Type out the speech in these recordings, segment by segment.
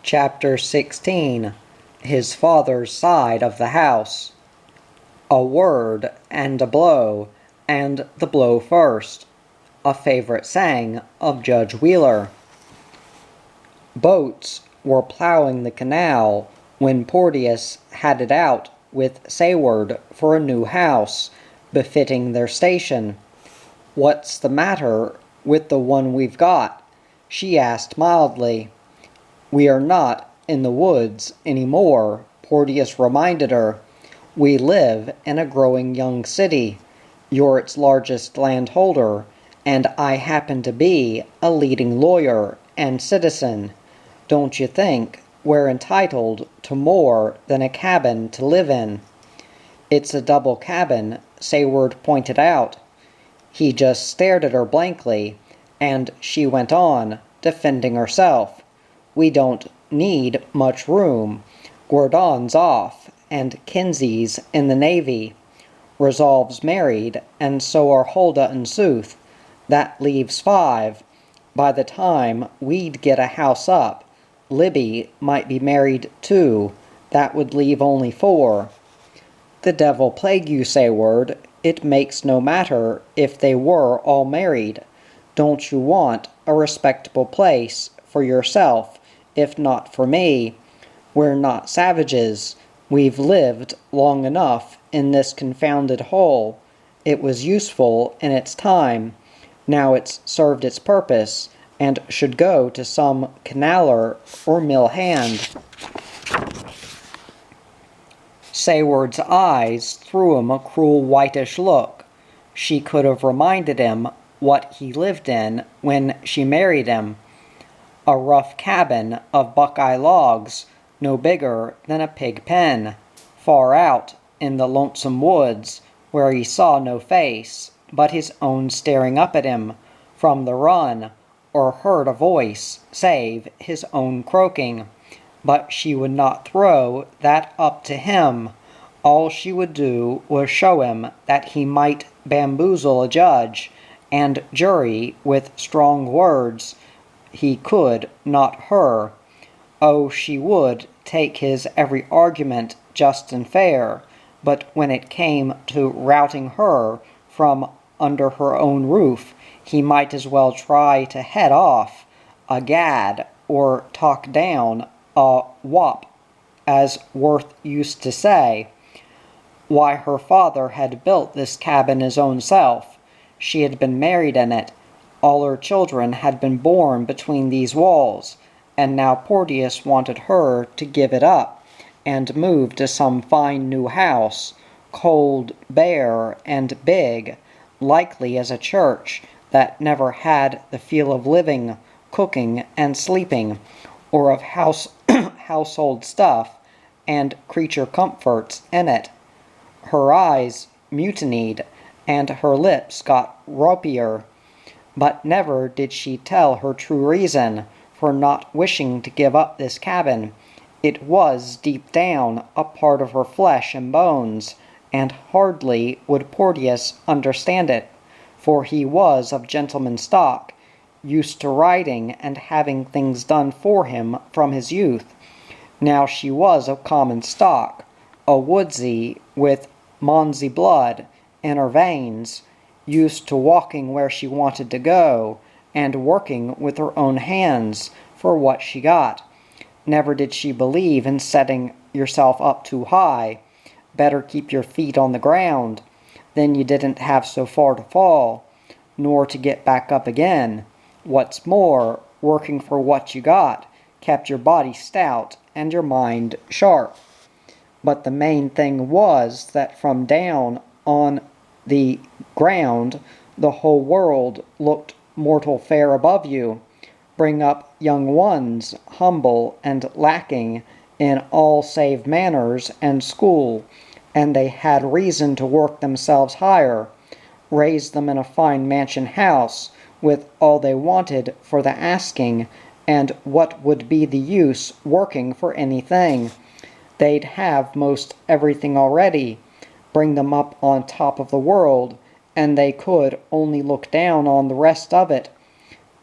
Chapter 16. His father's side of the house. A word and a blow, and the blow first. A favorite saying of Judge Wheeler. Boats were plowing the canal when Porteous had it out with Sayward for a new house, befitting their station. "What's the matter with the one we've got?" she asked mildly. "We are not in the woods any more," Porteous reminded her. "We live in a growing young city. You're its largest landholder, and I happen to be a leading lawyer and citizen. Don't you think we're entitled to more than a cabin to live in?" "It's a double cabin," Sayward pointed out. He just stared at her blankly, and she went on, defending herself. "We don't need much room. Gordon's off, and Kinsey's in the Navy. Resolve's married, and so are Huldah and Sooth. That leaves 5. By the time we'd get a house up, Libby might be married too. That would leave only 4. "The devil plague you, Sayward. It makes no matter if they were all married. Don't you want a respectable place for yourself, if not for me? We're not savages. We've lived long enough in this confounded hole. It was useful in its time. Now it's served its purpose, and should go to some canaler or mill hand." Sayward's eyes threw him a cruel whitish look. She could have reminded him what he lived in when she married him. A rough cabin of buckeye logs, no bigger than a pig pen, far out in the lonesome woods, where he saw no face but his own staring up at him from the run, or heard a voice save his own croaking. But she would not throw that up to him. All she would do was show him that he might bamboozle a judge and jury with strong words. He could not her. Oh, she would take his every argument just and fair, but when it came to routing her from under her own roof, he might as well try to head off a gad or talk down a wop, as Worth used to say. Why, her father had built this cabin his own self. She had been married in it. All her children had been born between these walls, and now Porteous wanted her to give it up and move to some fine new house, cold, bare, and big, likely as a church, that never had the feel of living, cooking, and sleeping, or of household stuff and creature comforts in it. Her eyes mutinied, and her lips got ropier, but never did she tell her true reason for not wishing to give up this cabin. It was, deep down, a part of her flesh and bones, and hardly would Porteous understand it, for he was of gentleman stock, used to riding and having things done for him from his youth. Now she was of common stock, a woodsy with Monsey blood in her veins, used to walking where she wanted to go, and working with her own hands for what she got. Never did she believe in setting yourself up too high. Better keep your feet on the ground. Then you didn't have so far to fall, nor to get back up again. What's more, working for what you got kept your body stout and your mind sharp. But the main thing was that from down on the ground the whole world looked mortal fair above you. Bring up young ones, humble and lacking in all save manners and school, and they had reason to work themselves higher. Raise them in a fine mansion house, with all they wanted for the asking, and what would be the use working for anything? They'd have most everything already. Bring them up on top of the world, and they could only look down on the rest of it.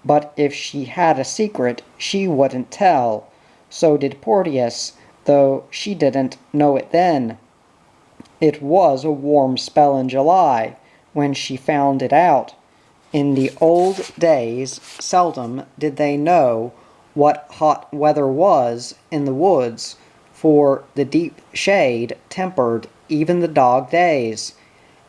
But if she had a secret, she wouldn't tell. So did Porteous, though she didn't know it then. It was a warm spell in July when she found it out. In the old days, seldom did they know what hot weather was in the woods, for the deep shade tempered even the dog days.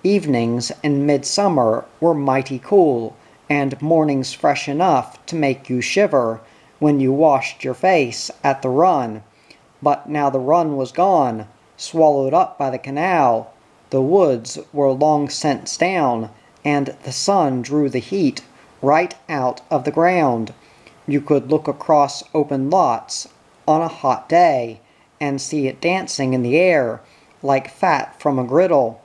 Evenings in midsummer were mighty cool, and mornings fresh enough to make you shiver when you washed your face at the run. But now the run was gone, swallowed up by the canal. The woods were long since down, and the sun drew the heat right out of the ground. You could look across open lots on a hot day and see it dancing in the air like fat from a griddle.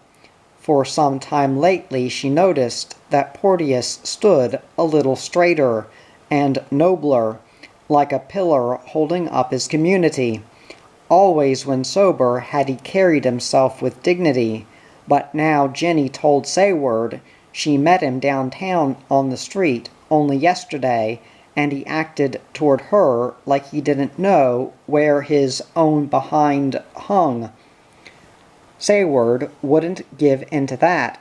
For some time lately she noticed that Porteous stood a little straighter and nobler, like a pillar holding up his community. Always when sober had he carried himself with dignity, but now Jenny told Sayward she met him downtown on the street only yesterday, and he acted toward her like he didn't know where his own behind hung. Sayward wouldn't give into that.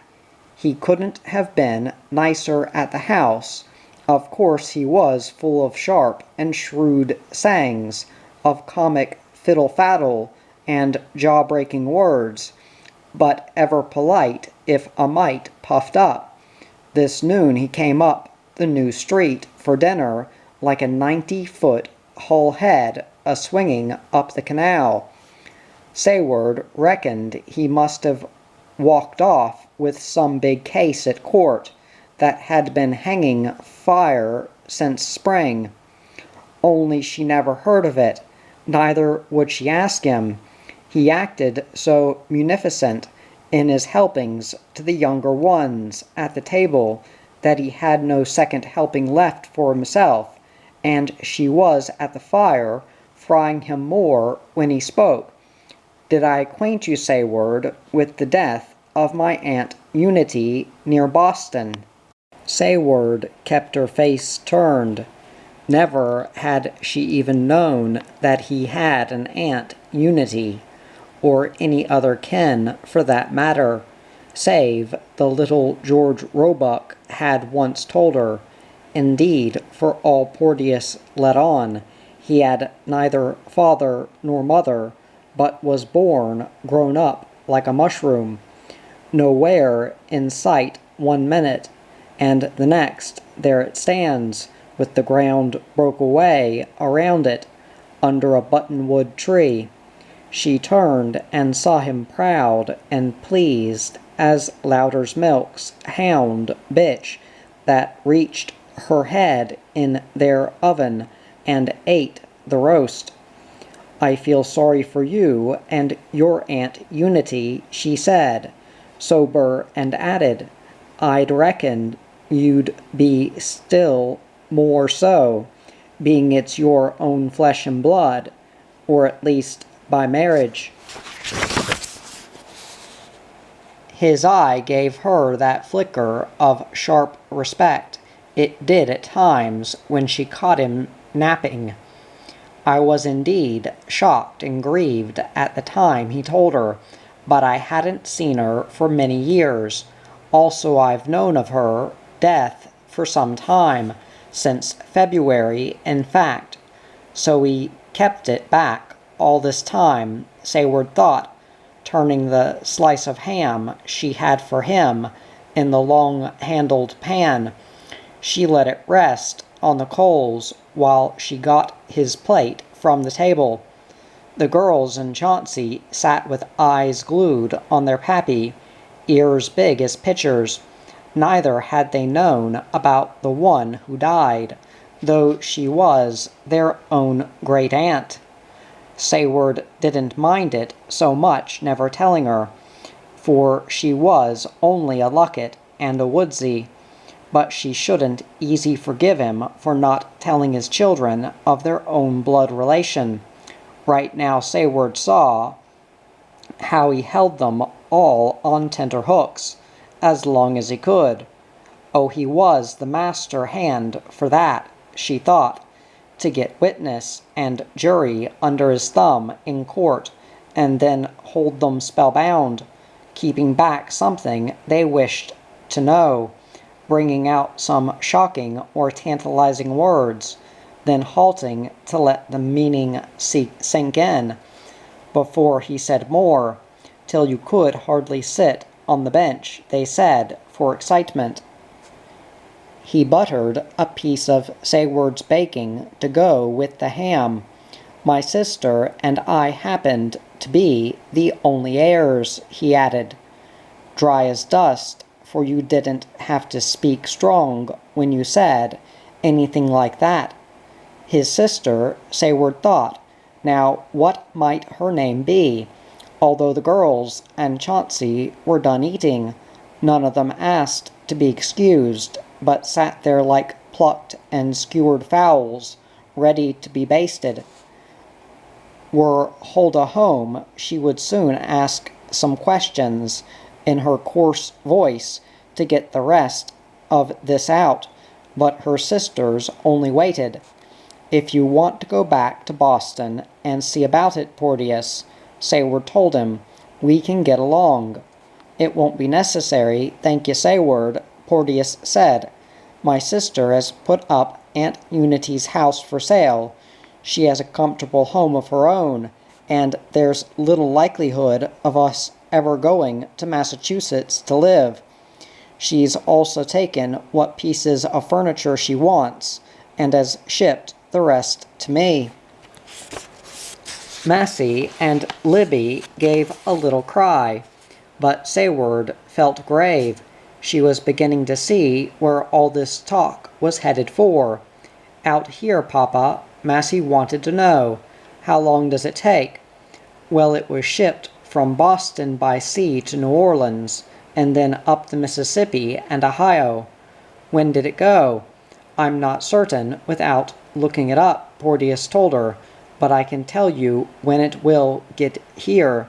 He couldn't have been nicer at the house. Of course he was full of sharp and shrewd sayings, of comic fiddle-faddle and jaw-breaking words, but ever polite, if a mite puffed up. This noon he came up the new street for dinner like a 90-foot whole head a-swinging up the canal. Sayward reckoned he must have walked off with some big case at court that had been hanging fire since spring. Only she never heard of it, neither would she ask him. He acted so munificent in his helpings to the younger ones at the table that he had no second helping left for himself, and she was at the fire, frying him more when he spoke. Did I acquaint you, Sayward, with the death of my Aunt Unity near Boston? Sayward kept her face turned. Never had she even known that he had an Aunt Unity, or any other kin for that matter, save the little George Roebuck had once told her. Indeed, for all Porteous let on, he had neither father nor mother, but was born grown up like a mushroom, nowhere in sight one minute, and the next there it stands, with the ground broke away around it, under a buttonwood tree. She turned and saw him proud and pleased as Louder's Milk's hound bitch that reached her head in their oven and ate the roast. I feel sorry for you and your Aunt Unity, she said, sober, and added, I'd reckon you'd be still more so, being it's your own flesh and blood, or at least by marriage. His eye gave her that flicker of sharp respect it did at times when she caught him napping. I was indeed shocked and grieved at the time he told her, but I hadn't seen her for many years. Also I've known of her death for some time, since February, in fact. So he kept it back all this time, Sayward thought, turning the slice of ham she had for him in the long-handled pan. She let it rest on the coals while she got his plate from the table. The girls in Chauncey sat with eyes glued on their pappy, ears big as pitchers. Neither had they known about the one who died, though she was their own great-aunt. Sayward didn't mind it so much never telling her, for she was only a Luckett and a Woodsy, but she shouldn't easy forgive him for not telling his children of their own blood relation. Right now Sayward saw how he held them all on tenter hooks, as long as he could. Oh, he was the master hand for that, she thought. to get witness and jury under his thumb in court, and then hold them spellbound, keeping back something they wished to know, bringing out some shocking or tantalizing words, then halting to let the meaning sink in before he said more, till you could hardly sit on the bench, they said, for excitement. He buttered a piece of Sayward's baking to go with the ham. My sister and I happened to be the only heirs, he added. Dry as dust, for you didn't have to speak strong when you said anything like that. His sister, Sayward thought. Now, what might her name be? Although the girls and Chauncey were done eating, none of them asked to be excused, but sat there like plucked and skewered fowls, ready to be basted. Were Huldah home, she would soon ask some questions in her coarse voice to get the rest of this out, but her sisters only waited. If you want to go back to Boston and see about it, Porteous, Sayward told him, we can get along. It won't be necessary, thank you, Sayward, Porteous said. My sister has put up Aunt Unity's house for sale. She has a comfortable home of her own, and there's little likelihood of us ever going to Massachusetts to live. She's also taken what pieces of furniture she wants, and has shipped the rest to me. Massey and Libby gave a little cry, but Sayward felt grave. She was beginning to see where all this talk was headed for. Out here, Papa, Massey wanted to know. How long does it take? Well, it was shipped from Boston by sea to New Orleans, and then up the Mississippi and Ohio. When did it go? I'm not certain without looking it up, Porteous told her, but I can tell you when it will get here.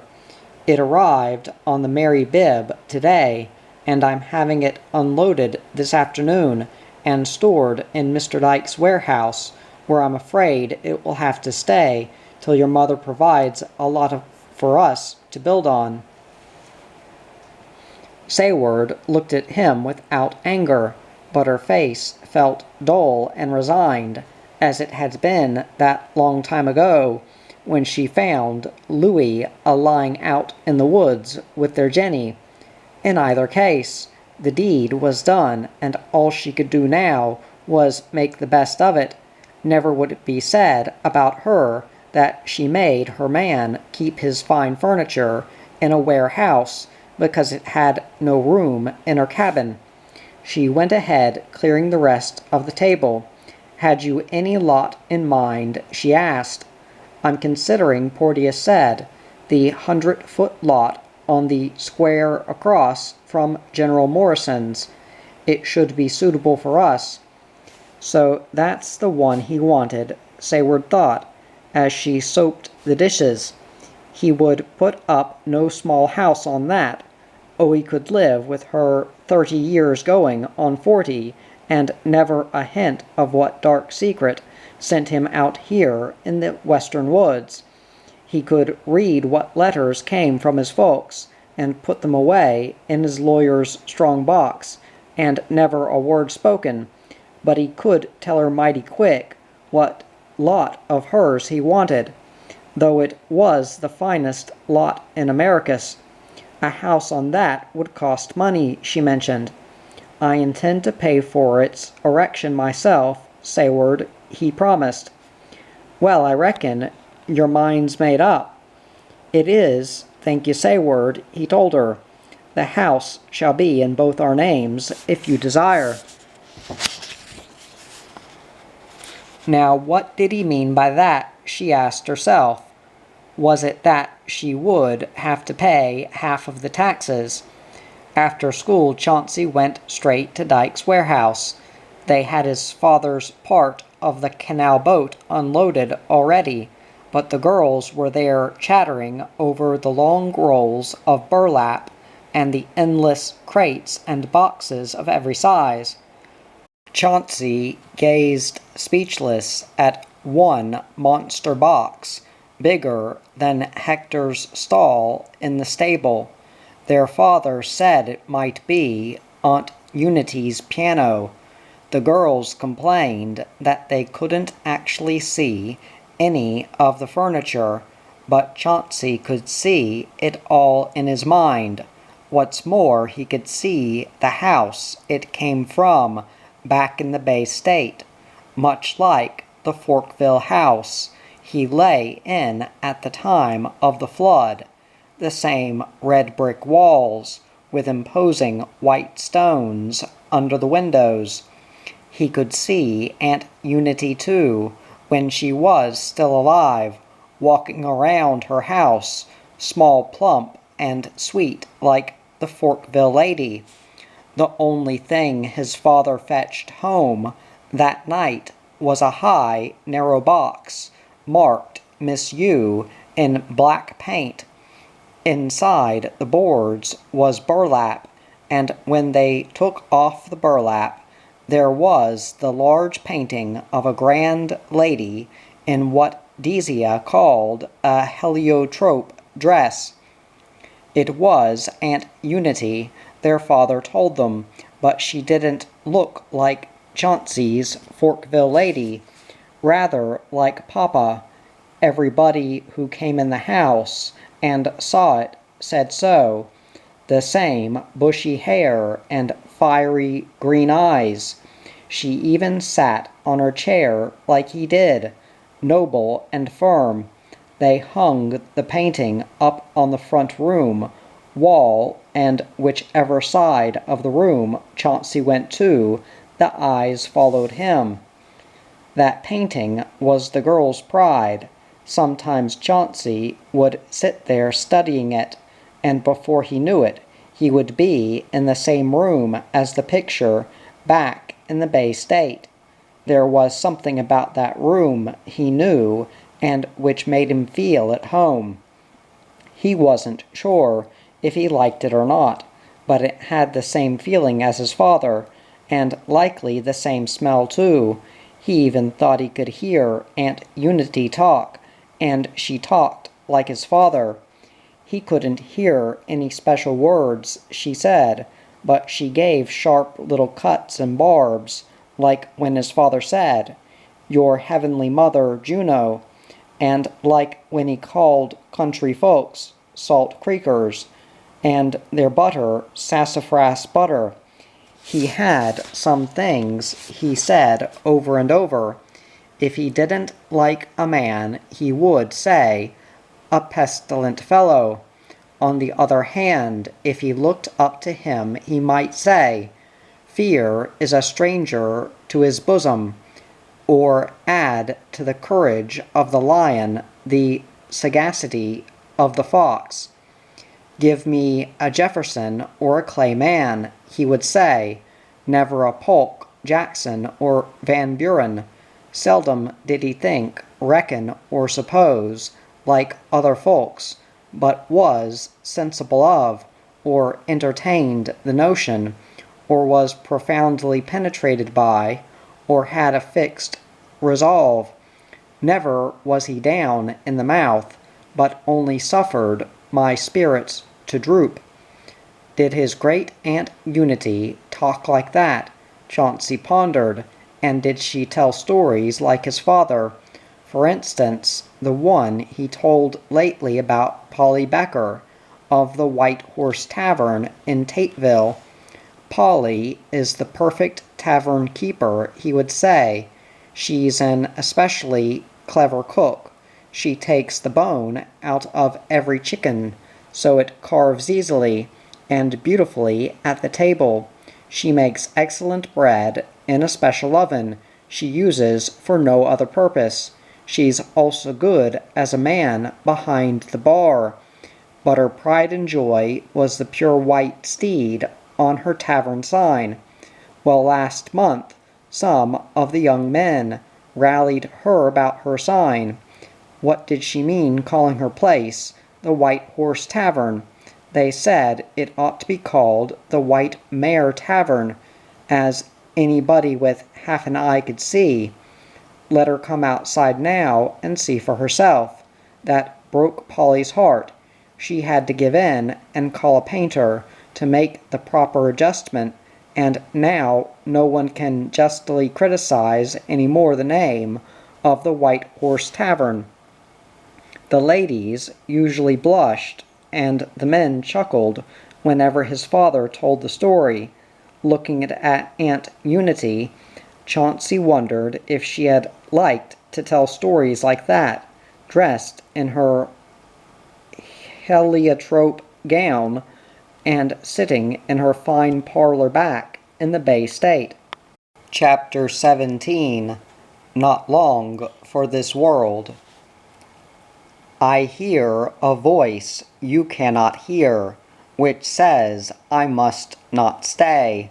It arrived on the Mary Bib today, and I'm having it unloaded this afternoon and stored in Mr. Dyke's warehouse, where I'm afraid it will have to stay till your mother provides a lot for us to build on. Sayward looked at him without anger, but her face felt dull and resigned, as it had been that long time ago, when she found Louis lying out in the woods with their Jenny. In either case, the deed was done, and all she could do now was make the best of it. Never would it be said about her that she made her man keep his fine furniture in a warehouse because it had no room in her cabin. She went ahead, clearing the rest of the table. Had you any lot in mind? She asked. I'm considering, Porteous said, the 100-foot lot on the square across from General Morrison's. It should be suitable for us. So that's the one he wanted, Sayward thought, as she soaped the dishes. He would put up no small house on that. Oh, he could live with her 30 years going on 40, and never a hint of what dark secret sent him out here in the western woods. He could read what letters came from his folks, and put them away in his lawyer's strong box, and never a word spoken, but he could tell her mighty quick what lot of hers he wanted, though it was the finest lot in Americus. A house on that would cost money, she mentioned. I intend to pay for its erection myself, Sayward, he promised. Well, I reckon your mind's made up. It is, thank you, Sayward, he told her. The house shall be in both our names, if you desire. Now, what did he mean by that? She asked herself. Was it that she would have to pay half of the taxes? After school, Chauncey went straight to Dyke's warehouse. They had his father's part of the canal boat unloaded already, but the girls were there chattering over the long rolls of burlap and the endless crates and boxes of every size. Chauncey gazed speechless at one monster box, bigger than Hector's stall in the stable. Their father said it might be Aunt Unity's piano. The girls complained that they couldn't actually see any of the furniture, but Chauncey could see it all in his mind. What's more, he could see the house it came from back in the Bay State, much like the Forkville house he lay in at the time of the flood. The same red brick walls with imposing white stones under the windows. He could see Aunt Unity too, when she was still alive, walking around her house, small, plump, and sweet like the Forkville lady. The only thing his father fetched home that night was a high, narrow box, marked Miss U in black paint. Inside the boards was burlap, and when they took off the burlap, there was the large painting of a grand lady in what Desia called a heliotrope dress. It was Aunt Unity, their father told them, but she didn't look like Chauncey's Forkville lady, rather like Papa. Everybody who came in the house and saw it said so. The same bushy hair and fiery green eyes. She even sat on her chair like he did, noble and firm. They hung the painting up on the front room wall, and whichever side of the room Chauncey went to, the eyes followed him. That painting was the girl's pride. Sometimes Chauncey would sit there studying it, and before he knew it, he would be in the same room as the picture back in the Bay State. There was something about that room he knew, and which made him feel at home. He wasn't sure if he liked it or not, but it had the same feeling as his father, and likely the same smell too. He even thought he could hear Aunt Unity talk, and she talked like his father. He couldn't hear any special words she said, but she gave sharp little cuts and barbs, like when his father said, "Your heavenly mother, Juno," and like when he called country folks Salt Creekers, and their butter sassafras butter. He had some things he said over and over. If he didn't like a man, he would say, "A pestilent fellow." On the other hand, if he looked up to him, he might say, "Fear is a stranger to his bosom," or add to the courage of the lion the sagacity of the fox. "Give me a Jefferson or a Clay man," he would say, never a Polk, Jackson, or Van Buren. Seldom did he think, reckon, or suppose, like other folks, but was sensible of, or entertained the notion, or was profoundly penetrated by, or had a fixed resolve. Never was he down in the mouth, but only suffered my spirits to droop. Did his great Aunt Unity talk like that? Chauncey pondered. And did she tell stories like his father? For instance, the one he told lately about Polly Becker, of the White Horse Tavern in Tateville. Polly is the perfect tavern keeper, he would say. She's an especially clever cook. She takes the bone out of every chicken, so it carves easily and beautifully at the table. She makes excellent bread in a special oven she uses for no other purpose. She's also good as a man behind the bar, but her pride and joy was the pure white steed on her tavern sign. Well, last month, some of the young men rallied her about her sign. What did she mean calling her place the White Horse Tavern? They said it ought to be called the White Mare Tavern, as anybody with half an eye could see. Let her come outside now and see for herself. That broke Polly's heart. She had to give in and call a painter to make the proper adjustment, and now no one can justly criticize any more the name of the White Horse Tavern. The ladies usually blushed, and the men chuckled whenever his father told the story. Looking at Aunt Unity, Chauncey wondered if she had liked to tell stories like that, dressed in her heliotrope gown and sitting in her fine parlor back in the Bay State. Chapter 17. Not Long for This World. I hear a voice you cannot hear, which says I must not stay.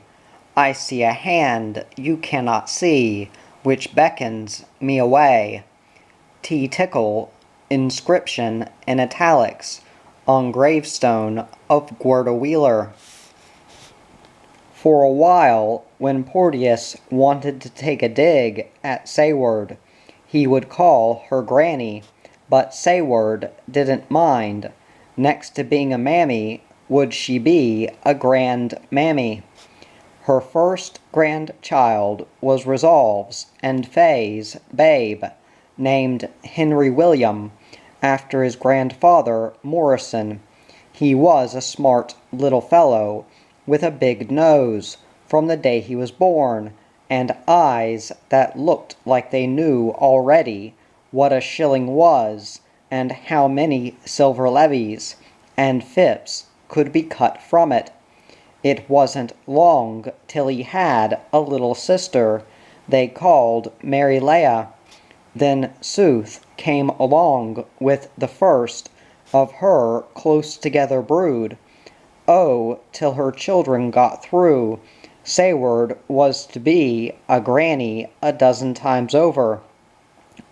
I see a hand you cannot see, which beckons me away. T. Tickle, inscription in italics, on gravestone of Gerda Wheeler. For a while, when Porteous wanted to take a dig at Sayward, he would call her Granny, but Sayward didn't mind. Next to being a mammy, would she be a grand mammy? Her first grandchild was Resolve's and Faye's babe, named Henry William, after his grandfather Morrison. He was a smart little fellow, with a big nose, from the day he was born, and eyes that looked like they knew already what a shilling was, and how many silver levies and fips could be cut from it. It wasn't long till he had a little sister they called Mary Leah. Then Sooth came along with the first of her close-together brood. Oh, till her children got through, Sayward was to be a granny a dozen times over.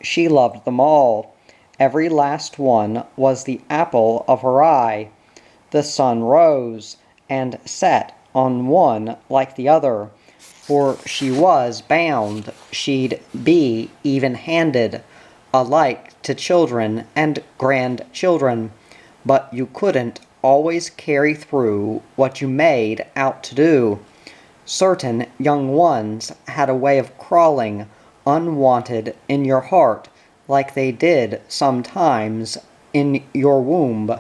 She loved them all. Every last one was the apple of her eye. The sun rose and set on one like the other, for she was bound she'd be even-handed, alike to children and grandchildren, but you couldn't always carry through what you made out to do. Certain young ones had a way of crawling unwanted in your heart, like they did sometimes in your womb.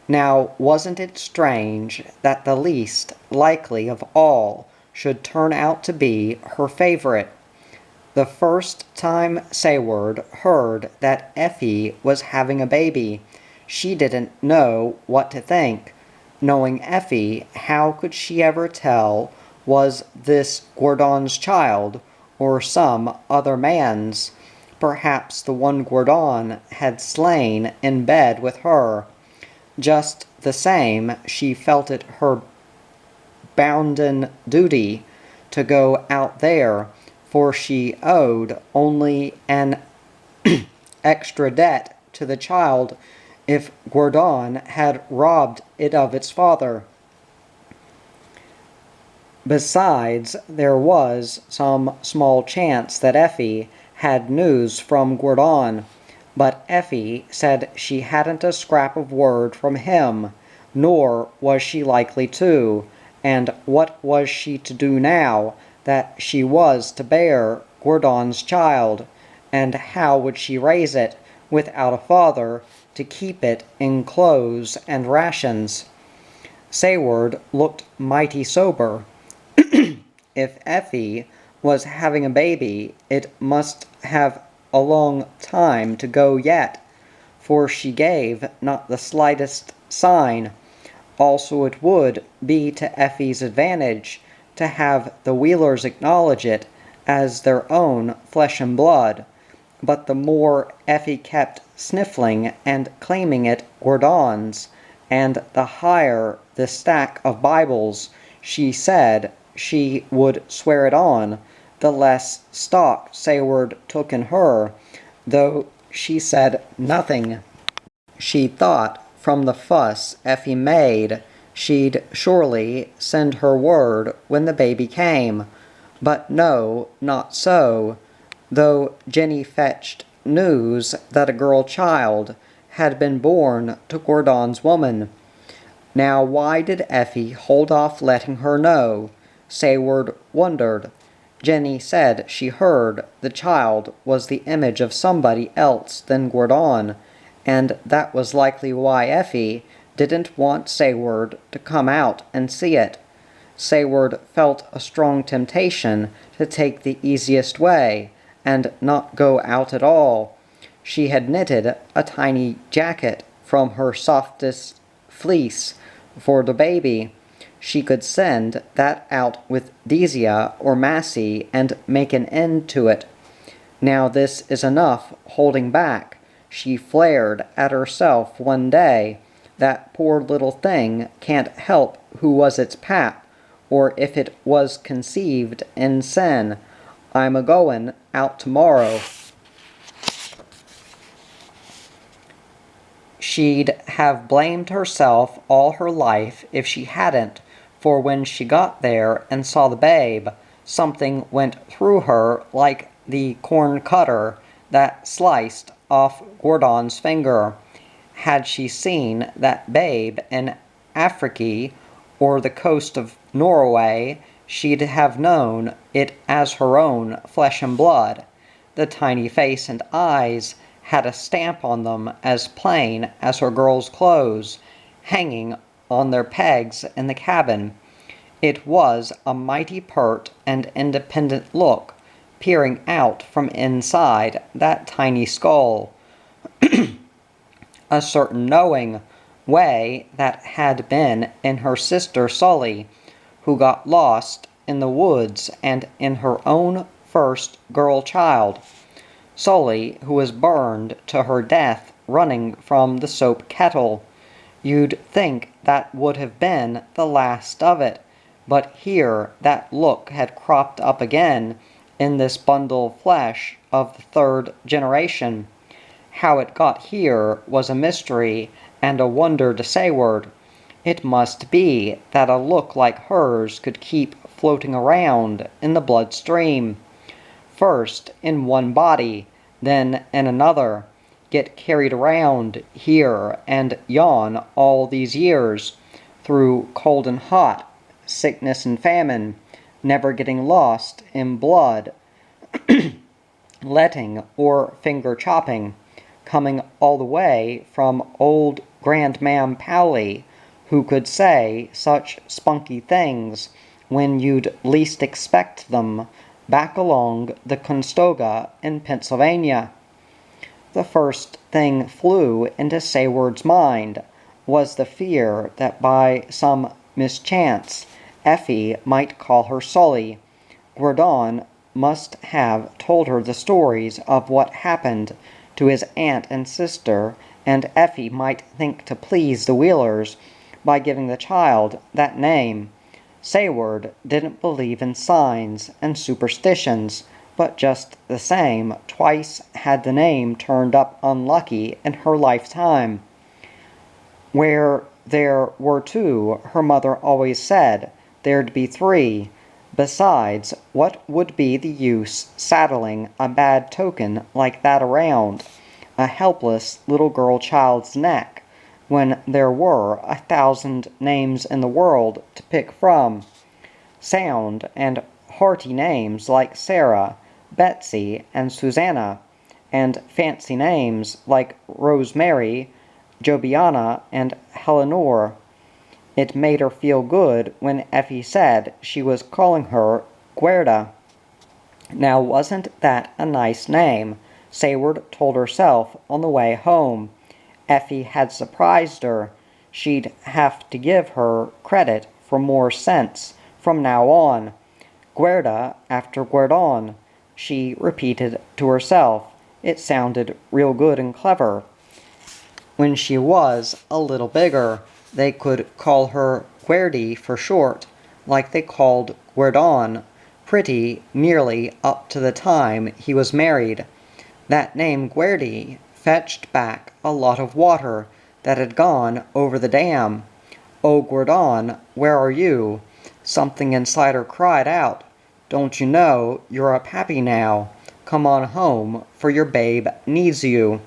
Now, wasn't it strange that the least likely of all should turn out to be her favorite? The first time Sayward heard that Effie was having a baby, she didn't know what to think. Knowing Effie, how could she ever tell was this Gourdon's child, or some other man's? Perhaps the one Gourdon had slain in bed with her. Just the same, she felt it her bounden duty to go out there, for she owed only an extra debt to the child if Gourdon had robbed it of its father. Besides, there was some small chance that Effie had news from Gourdon, but Effie said she hadn't a scrap of word from him, nor was she likely to, and what was she to do now that she was to bear Gourdon's child, and how would she raise it without a father to keep it in clothes and rations? Sayward looked mighty sober. If Effie was having a baby, it must have a long time to go yet, for she gave not the slightest sign. Also it would be to Effie's advantage to have the Wheelers acknowledge it as their own flesh and blood, but the more Effie kept sniffling and claiming it Gourdon's, and the higher the stack of Bibles she said she would swear it on, the less stock Sayward took in her, though she said nothing. She thought from the fuss Effie made she'd surely send her word when the baby came. But no, not so. though Jenny fetched news that a girl child had been born to Gordon's woman. Now why did Effie hold off letting her know? Sayward wondered. Jenny said she heard the child was the image of somebody else than Gordon, and that was likely why Effie didn't want Sayward to come out and see it. Sayward felt a strong temptation to take the easiest way and not go out at all. She had knitted a tiny jacket from her softest fleece for the baby. She could send that out with Desia or Massey and make an end to it. Now this is enough holding back, she flared at herself one day. That poor little thing can't help who was its pap, or if it was conceived in sin. I'm a-goin' out tomorrow. She'd have blamed herself all her life if she hadn't, for when she got there and saw the babe, something went through her like the corn cutter that sliced off Gordon's finger. Had she seen that babe in Afriky or the coast of Norway, she'd have known it as her own flesh and blood. The tiny face and eyes had a stamp on them as plain as her girl's clothes, hanging on their pegs in the cabin. It was a mighty pert and independent look, peering out from inside that tiny skull. A certain knowing way that had been in her sister Sully, who got lost in the woods, and in her own first girl child. Sully, who was burned to her death running from the soap kettle. You'd think that would have been the last of it, but here that look had cropped up again in this bundle of flesh of the third generation. How it got here was a mystery and a wonder to Sayward. It must be that a look like hers could keep floating around in the bloodstream. First in one body, then in another, get carried around here and yon all these years, through cold and hot, sickness and famine, never getting lost in blood, letting or finger chopping, coming all the way from old Grandmam Powley, who could say such spunky things when you'd least expect them, back along the Conestoga in Pennsylvania. The first thing flew into Sayward's mind was the fear that by some mischance Effie might call her Sully. Gordon must have told her the stories of what happened to his aunt and sister, and Effie might think to please the Wheelers by giving the child that name. Sayward didn't believe in signs and superstitions, but just the same, twice had the name turned up unlucky in her lifetime. Where there were two, her mother always said, there'd be three. Besides, what would be the use saddling a bad token like that around a helpless little girl child's neck, when there were 1,000 names in the world to pick from? Sound and hearty names like Sarah, Betsy, and Susanna, and fancy names like Rosemary, Jobiana, and Eleanor. It made her feel good when Effie said she was calling her Guerda. Now wasn't that a nice name? Sayward told herself on the way home. Effie had surprised her. She'd have to give her credit for more sense from now on. Guerda after Guerdon, she repeated to herself. It sounded real good and clever. When she was a little bigger, they could call her Guerdy for short, like they called Guerdon, pretty nearly up to the time he was married. That name Guerdy fetched back a lot of water that had gone over the dam. "Oh, Guerdon, where are you?" Something inside her cried out. "Don't you know you're a pappy now? Come on home, for your babe needs you.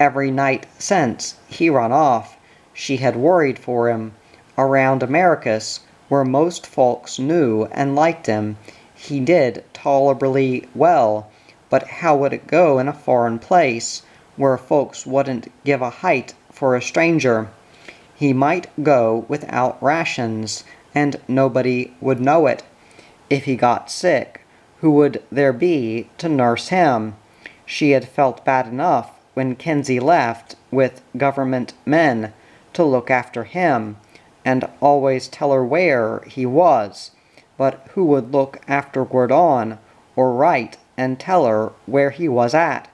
Every night since he run off, she had worried for him. Around Americus, where most folks knew and liked him, he did tolerably well, but how would it go in a foreign place, where folks wouldn't give a height for a stranger? He might go without rations, and nobody would know it. If he got sick, who would there be to nurse him? She had felt bad enough when Kinsey left with government men to look after him, and always tell her where he was. But who would look after Guerdon, or write and tell her where he was at?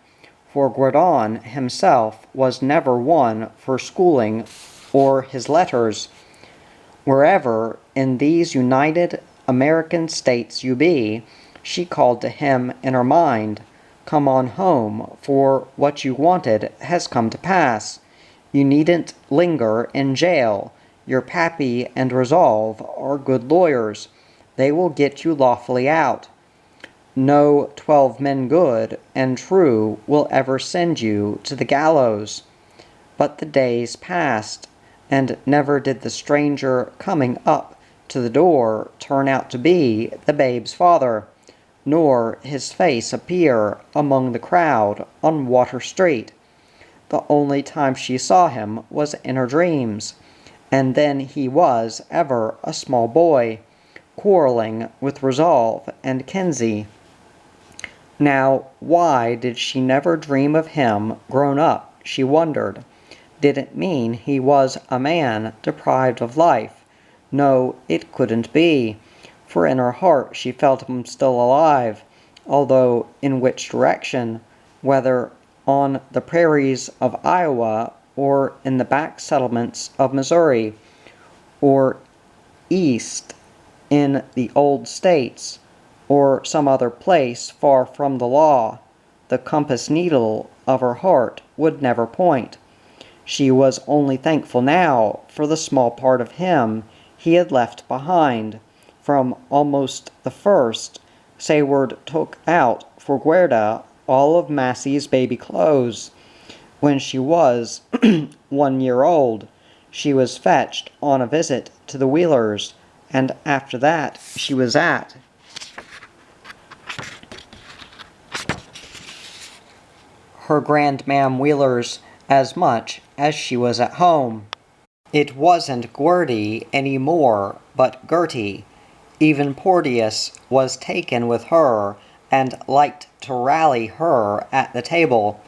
For Guerdon himself was never one for schooling or his letters. Wherever in these United American States you be, she called to him in her mind, come on home, for what you wanted has come to pass. You needn't linger in jail. Your pappy and Resolve are good lawyers. They will get you lawfully out. No 12 men good and true will ever send you to the gallows. But the days passed, and never did the stranger coming up to the door turn out to be the babe's father, nor his face appear among the crowd on Water Street. The only time she saw him was in her dreams, and then he was ever a small boy, quarreling with Resolve and Kinsey. Now, why did she never dream of him grown up, she wondered. Did it mean he was a man deprived of life? No, it couldn't be, for in her heart she felt him still alive, although in which direction, whether on the prairies of Iowa, or in the back settlements of Missouri, or east in the old states, or some other place far from the law, the compass needle of her heart would never point. She was only thankful now for the small part of him he had left behind. From almost the first, Sayward took out for Guerda all of Massey's baby clothes. When she was 1 year old, she was fetched on a visit to the Wheelers, and after that she was at her grandmam Wheeler's as much as she was at home. It wasn't Gertie any more, but Gertie. Even Porteous was taken with her, and liked to rally her at the table.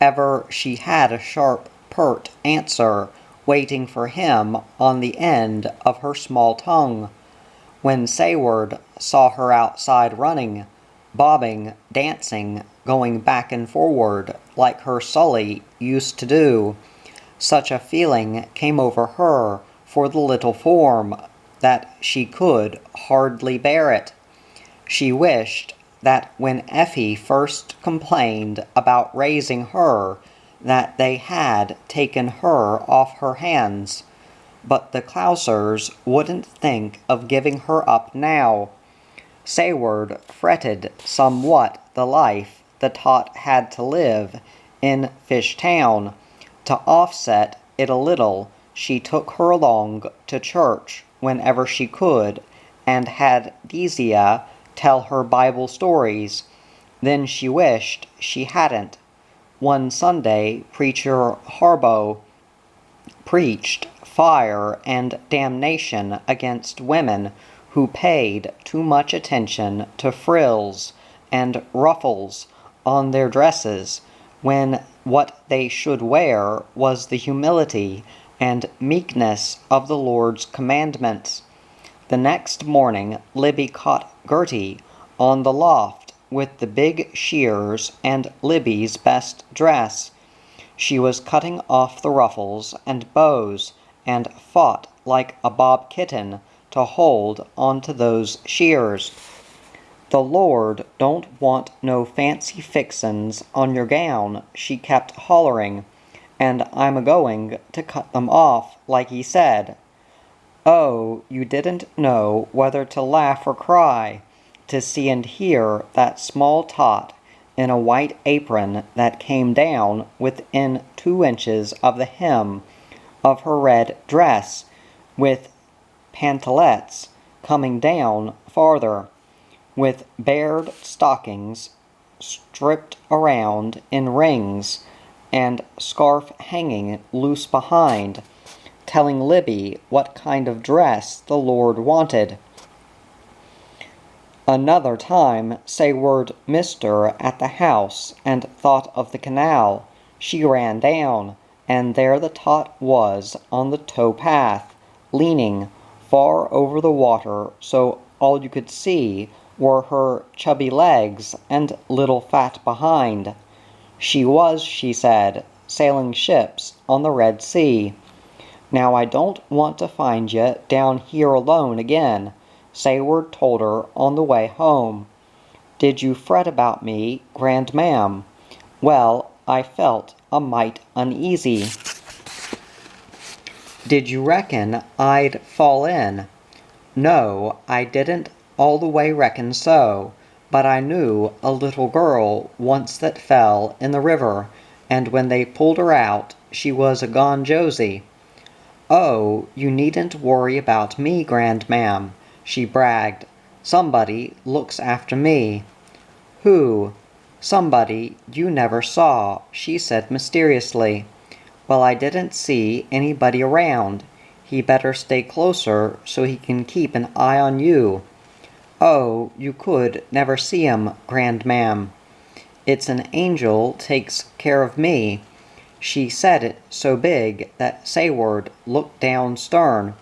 Ever she had a sharp, pert answer waiting for him on the end of her small tongue. When Sayward saw her outside running, bobbing, dancing, going back and forward like her Sully used to do, such a feeling came over her for the little form that she could hardly bear it. She wished that when Effie first complained about raising her, that they had taken her off her hands. But the Klausers wouldn't think of giving her up now. Sayward fretted somewhat the life the tot had to live in Fishtown. To offset it a little, she took her along to church whenever she could, and had Deesia tell her Bible stories. Then she wished she hadn't. One Sunday, Preacher Harbaugh preached fire and damnation against women who paid too much attention to frills and ruffles on their dresses, when what they should wear was the humility and meekness of the Lord's commandments. The next morning Libby caught Gertie on the loft with the big shears and Libby's best dress. She was cutting off the ruffles and bows, and fought like a bob kitten to hold onto those shears. "The Lord don't want no fancy fixin's on your gown," she kept hollering, "and I'm a-going to cut them off like he said." Oh, you didn't know whether to laugh or cry, to see and hear that small tot in a white apron that came down within 2 inches of the hem of her red dress, with pantalettes coming down farther, with bared stockings stripped around in rings, and scarf hanging loose behind, telling Libby what kind of dress the Lord wanted. Another time say word Mr. at the house, and thought of the canal. She ran down, and there the tot was on the tow path, leaning far over the water, so all you could see were her chubby legs and little fat behind. She was, she said, sailing ships on the Red Sea. Now I don't want to find ye down here alone again, Sayward told her on the way home. Did you fret about me, grandma'am? Well, I felt a mite uneasy. Did you reckon I'd fall in? No, I didn't all the way reckon so, but I knew a little girl once that fell in the river, and when they pulled her out, she was a gone Josie. Oh, you needn't worry about me, grandma'am, she bragged. Somebody looks after me. Who? Somebody you never saw, she said mysteriously. Well, I didn't see anybody around. He better stay closer so he can keep an eye on you. Oh, you could never see him, grandma'am. It's an angel takes care of me. She said it so big that Sayward looked down stern.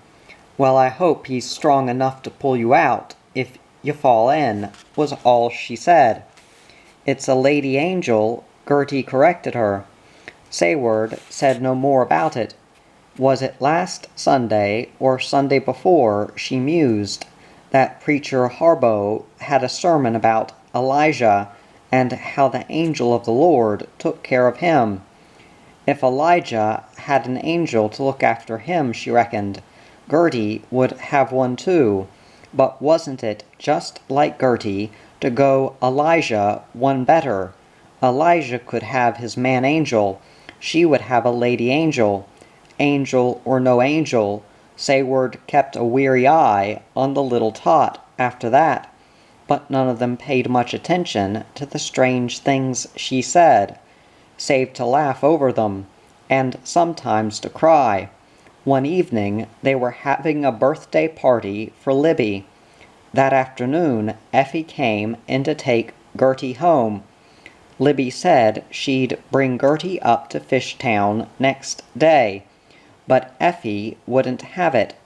Well, I hope he's strong enough to pull you out if you fall in, was all she said. It's a lady angel, Gertie corrected her. Sayward said no more about it. Was it last Sunday or Sunday before, she mused, that Preacher Harbaugh had a sermon about Elijah and how the angel of the Lord took care of him. If Elijah had an angel to look after him, she reckoned, Gertie would have one too. But wasn't it just like Gertie to go Elijah one better? Elijah could have his man-angel. She would have a lady-angel. Angel or no angel, Sayward kept a weary eye on the little tot after that, but none of them paid much attention to the strange things she said, save to laugh over them, and sometimes to cry. One evening they were having a birthday party for Libby. That afternoon Effie came in to take Gertie home. Libby said she'd bring Gertie up to Fishtown next day, but Effie wouldn't have it.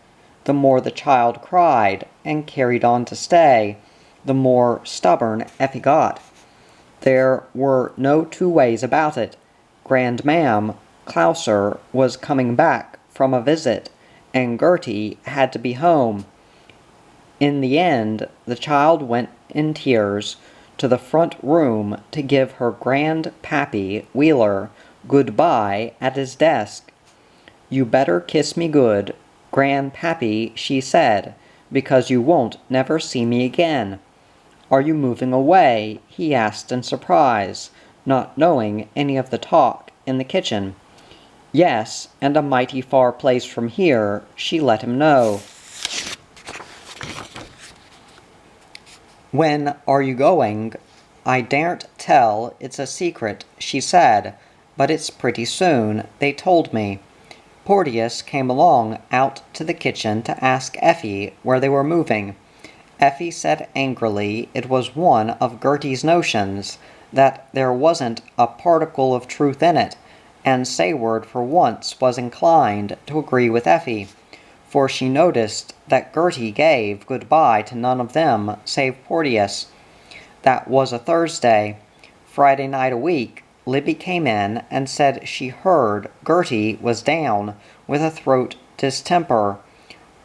The more the child cried and carried on to stay, the more stubborn Effie got. There were no 2 ways about it. Grandma'am Clouser was coming back from a visit, and Gertie had to be home. In the end, the child went in tears to the front room to give her grandpappy Wheeler good-bye at his desk. You better kiss me good, grandpappy, she said, because you won't never see me again. Are you moving away? He asked in surprise, not knowing any of the talk in the kitchen. Yes, and a mighty far place from here, she let him know. When are you going? I daren't tell, it's a secret, she said, but it's pretty soon, they told me. Porteous came along out to the kitchen to ask Effie where they were moving. Effie said angrily it was one of Gertie's notions, that there wasn't a particle of truth in it, and Sayward for once was inclined to agree with Effie, for she noticed that Gertie gave good-bye to none of them save Porteous. That was a Thursday. Friday night a week, Libby came in and said she heard Gertie was down with a throat distemper.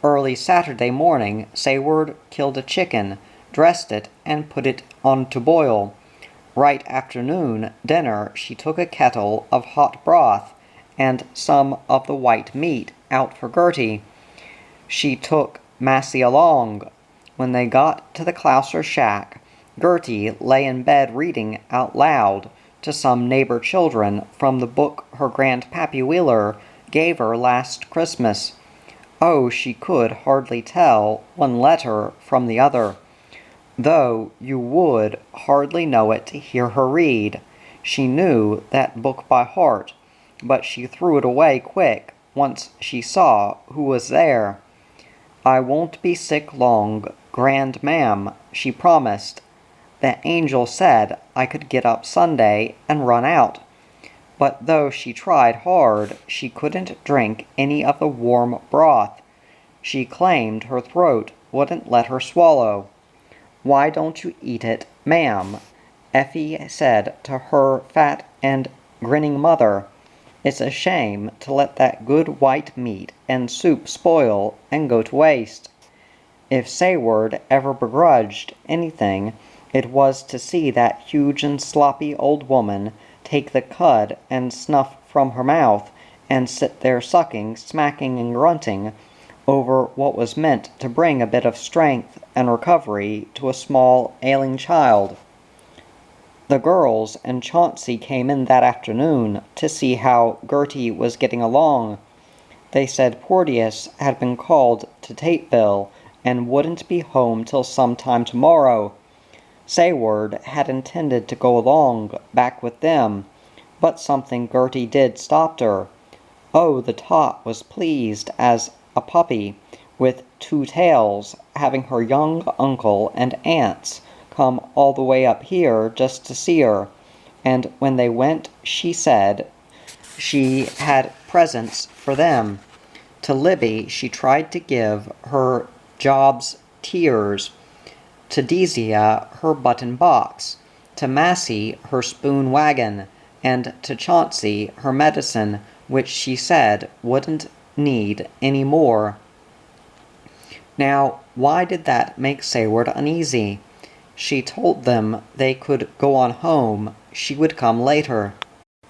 Early Saturday morning, Sayward killed a chicken, dressed it, and put it on to boil. Right afternoon dinner, she took a kettle of hot broth and some of the white meat out for Gertie. She took Massie along. When they got to the Clouser shack, Gertie lay in bed reading out loud to some neighbor children from the book her Grandpappy Wheeler gave her last Christmas. Oh, she could hardly tell one letter from the other, though you would hardly know it to hear her read. She knew that book by heart, but she threw it away quick once she saw who was there. "I won't be sick long, grandma'am," she promised. "The angel said I could get up Sunday and run out." But though she tried hard, she couldn't drink any of the warm broth. She claimed her throat wouldn't let her swallow. "Why don't you eat it, ma'am?" Effie said to her fat and grinning mother. "It's a shame to let that good white meat and soup spoil and go to waste." If Sayward ever begrudged anything, it was to see that huge and sloppy old woman take the cud and snuff from her mouth and sit there sucking, smacking, and grunting over what was meant to bring a bit of strength and recovery to a small, ailing child. The girls and Chauncey came in that afternoon to see how Gertie was getting along. They said Porteous had been called to Tateville and wouldn't be home till sometime tomorrow. Sayward had intended to go along back with them, but something Gertie did stopped her. Oh, the tot was pleased as a puppy, with two tails, having her young uncle and aunts come all the way up here just to see her, and when they went she said she had presents for them. To Libby she tried to give her Job's tears, to Deesia her button box, to Massie her spoon wagon, and to Chauncey her medicine, which she said wouldn't need any more. Now, why did that make Sayward uneasy? She told them they could go on home, she would come later.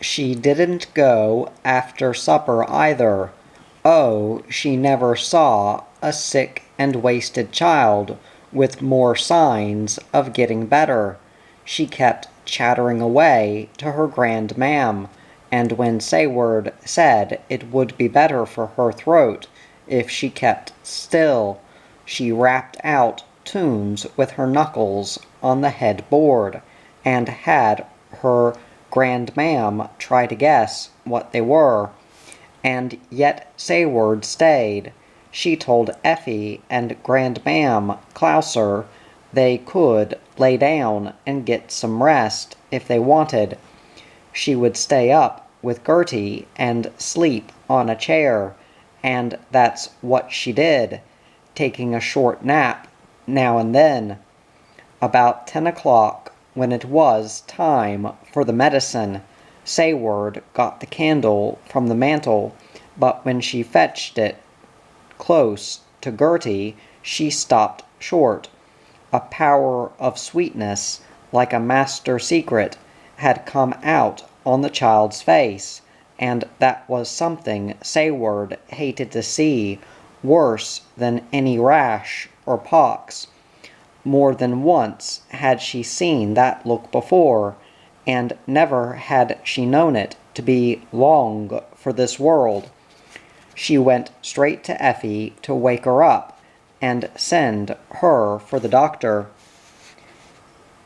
She didn't go after supper either. Oh, she never saw a sick and wasted child with more signs of getting better. She kept chattering away to her grandmam, and when Sayward said it would be better for her throat if she kept still, she rapped out tunes with her knuckles on the headboard, and had her grandmam try to guess what they were. And yet Sayward stayed. She told Effie and Grandmam Clouser they could lay down and get some rest if they wanted. She would stay up with Gertie and sleep on a chair, and that's what she did, taking a short nap now and then. About 10 o'clock, when it was time for the medicine, Sayward got the candle from the mantel, but when she fetched it close to Gertie, she stopped short. A power of sweetness, like a master secret, had come out on the child's face, and that was something Sayward hated to see, worse than any rash or pox. More than once had she seen that look before, and never had she known it to be long for this world. She went straight to Effie to wake her up and send her for the doctor.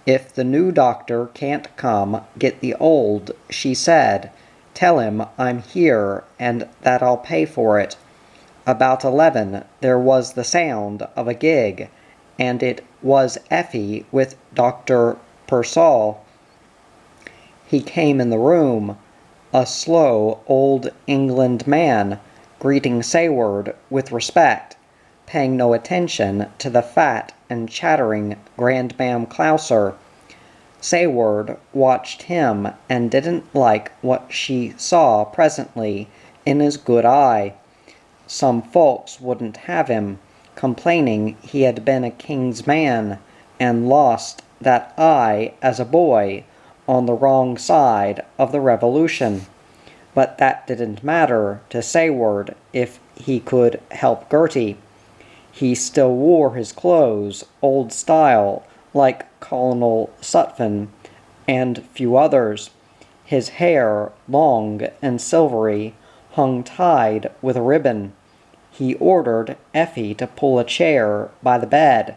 "If the new doctor can't come, get the old," she said. "Tell him I'm here and that I'll pay for it." About 11 there was the sound of a gig, and it was Effie with Dr. Pearsall. He came in the room, a slow old England man, greeting Sayward with respect, paying no attention to the fat and chattering Grandmam Clouser. Sayward watched him and didn't like what she saw presently in his good eye. Some folks wouldn't have him, complaining he had been a king's man, and lost that eye as a boy on the wrong side of the Revolution. But that didn't matter to Sayward if he could help Gertie. He still wore his clothes, old style, like Colonel Sutphen, and few others. His hair, long and silvery, hung tied with a ribbon. He ordered Effie to pull a chair by the bed.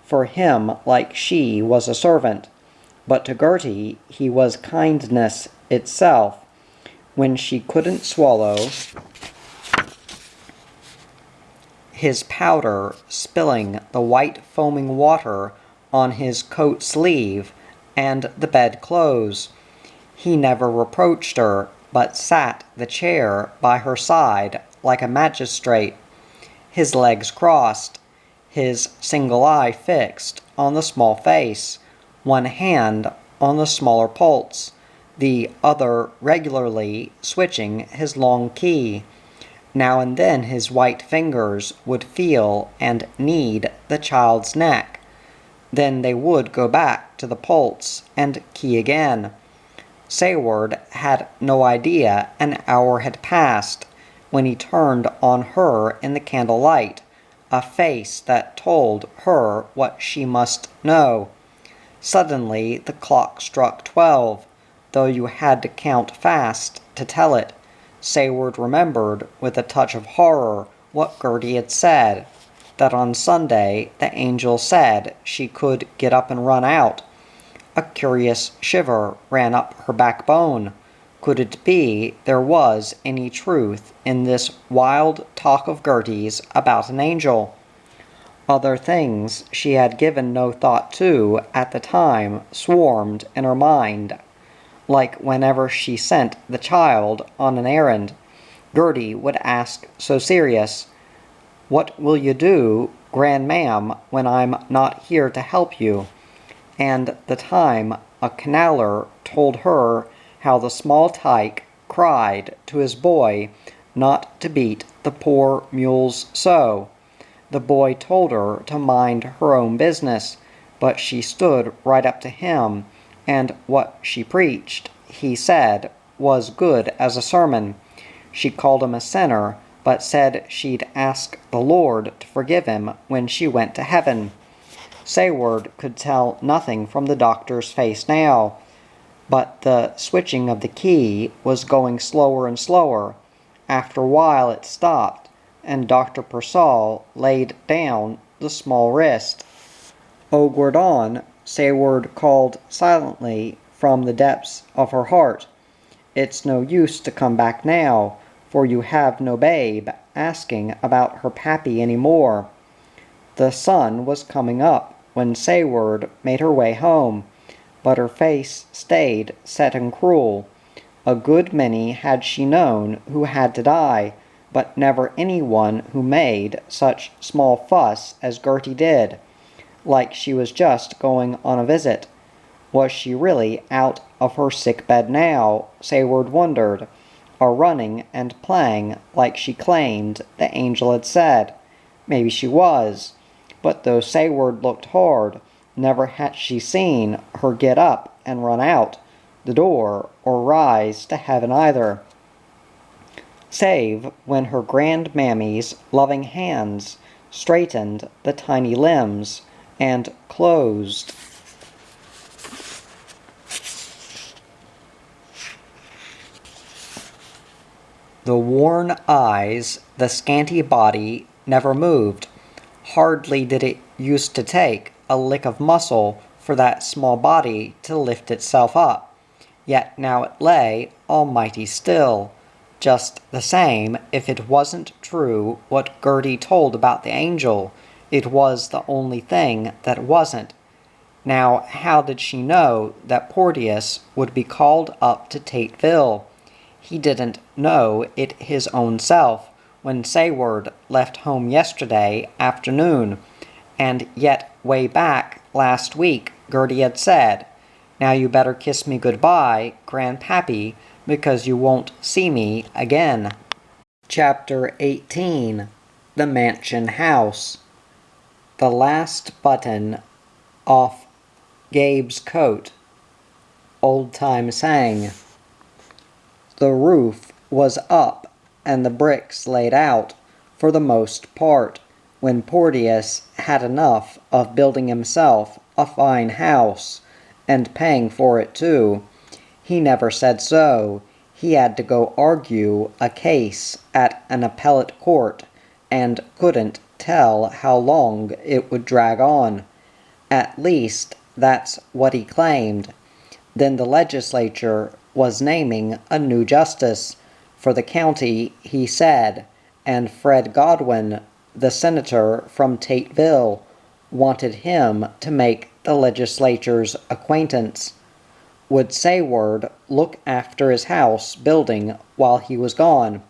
For him, like she was a servant, but to Gertie he was kindness itself. When she couldn't swallow, his powder spilling the white foaming water on his coat sleeve and the bedclothes, he never reproached her, but sat the chair by her side like a magistrate, his legs crossed, his single eye fixed on the small face, one hand on the smaller pulse, the other regularly switching his long key. Now and then his white fingers would feel and knead the child's neck. Then they would go back to the pulse and key again. Sayward had no idea an hour had passed when he turned on her in the candlelight, a face that told her what she must know. Suddenly the clock struck 12, though you had to count fast to tell it. Sayward remembered with a touch of horror what Gertie had said, that on Sunday the angel said she could get up and run out. A curious shiver ran up her backbone. Could it be there was any truth in this wild talk of Gertie's about an angel? Other things she had given no thought to at the time swarmed in her mind, like whenever she sent the child on an errand. Gertie would ask so serious, "What will you do, grandmam, when I'm not here to help you?" And the time a canaller told her how the small tyke cried to his boy not to beat the poor mules so. The boy told her to mind her own business, but she stood right up to him, and what she preached, he said, was good as a sermon. She called him a sinner, but said she'd ask the Lord to forgive him when she went to heaven. Sayward could tell nothing from the doctor's face now, but the switching of the key was going slower and slower. After a while it stopped, and Dr. Purcell laid down the small wrist. "Oh, Gordon," Sayward called silently from the depths of her heart, "it's no use to come back now, for you have no babe asking about her pappy any more." The sun was coming up when Sayward made her way home, but her face stayed set and cruel. A good many had she known who had to die, but never anyone who made such small fuss as Gertie did, like she was just going on a visit. Was she really out of her sick bed now, Sayward wondered, or running and playing like she claimed the angel had said? Maybe she was, but though Sayward looked hard, never had she seen her get up and run out the door or rise to heaven either, save when her grandmammy's loving hands straightened the tiny limbs and closed the worn eyes. The scanty body never moved. Hardly did it used to take a lick of muscle for that small body to lift itself up. Yet now it lay almighty still. Just the same, if it wasn't true what Gertie told about the angel, it was the only thing that wasn't. Now, how did she know that Porteous would be called up to Tateville? He didn't know it his own self when Sayward left home yesterday afternoon, and yet way back last week Gertie had said, "Now you better kiss me goodbye, Grandpappy, because you won't see me again." Chapter 18. The Mansion House. The last button off Gabe's coat. Old Time sang. The roof was up and the bricks laid out, for the most part, when Porteous had enough of building himself a fine house, and paying for it too. He never said so. He had to go argue a case at an appellate court, and couldn't tell how long it would drag on. At least, that's what he claimed. Then the legislature was naming a new justice for the county, he said, and Fred Godwin, the senator from Tateville, wanted him to make the legislature's acquaintance. Would Sayward look after his house building while he was gone?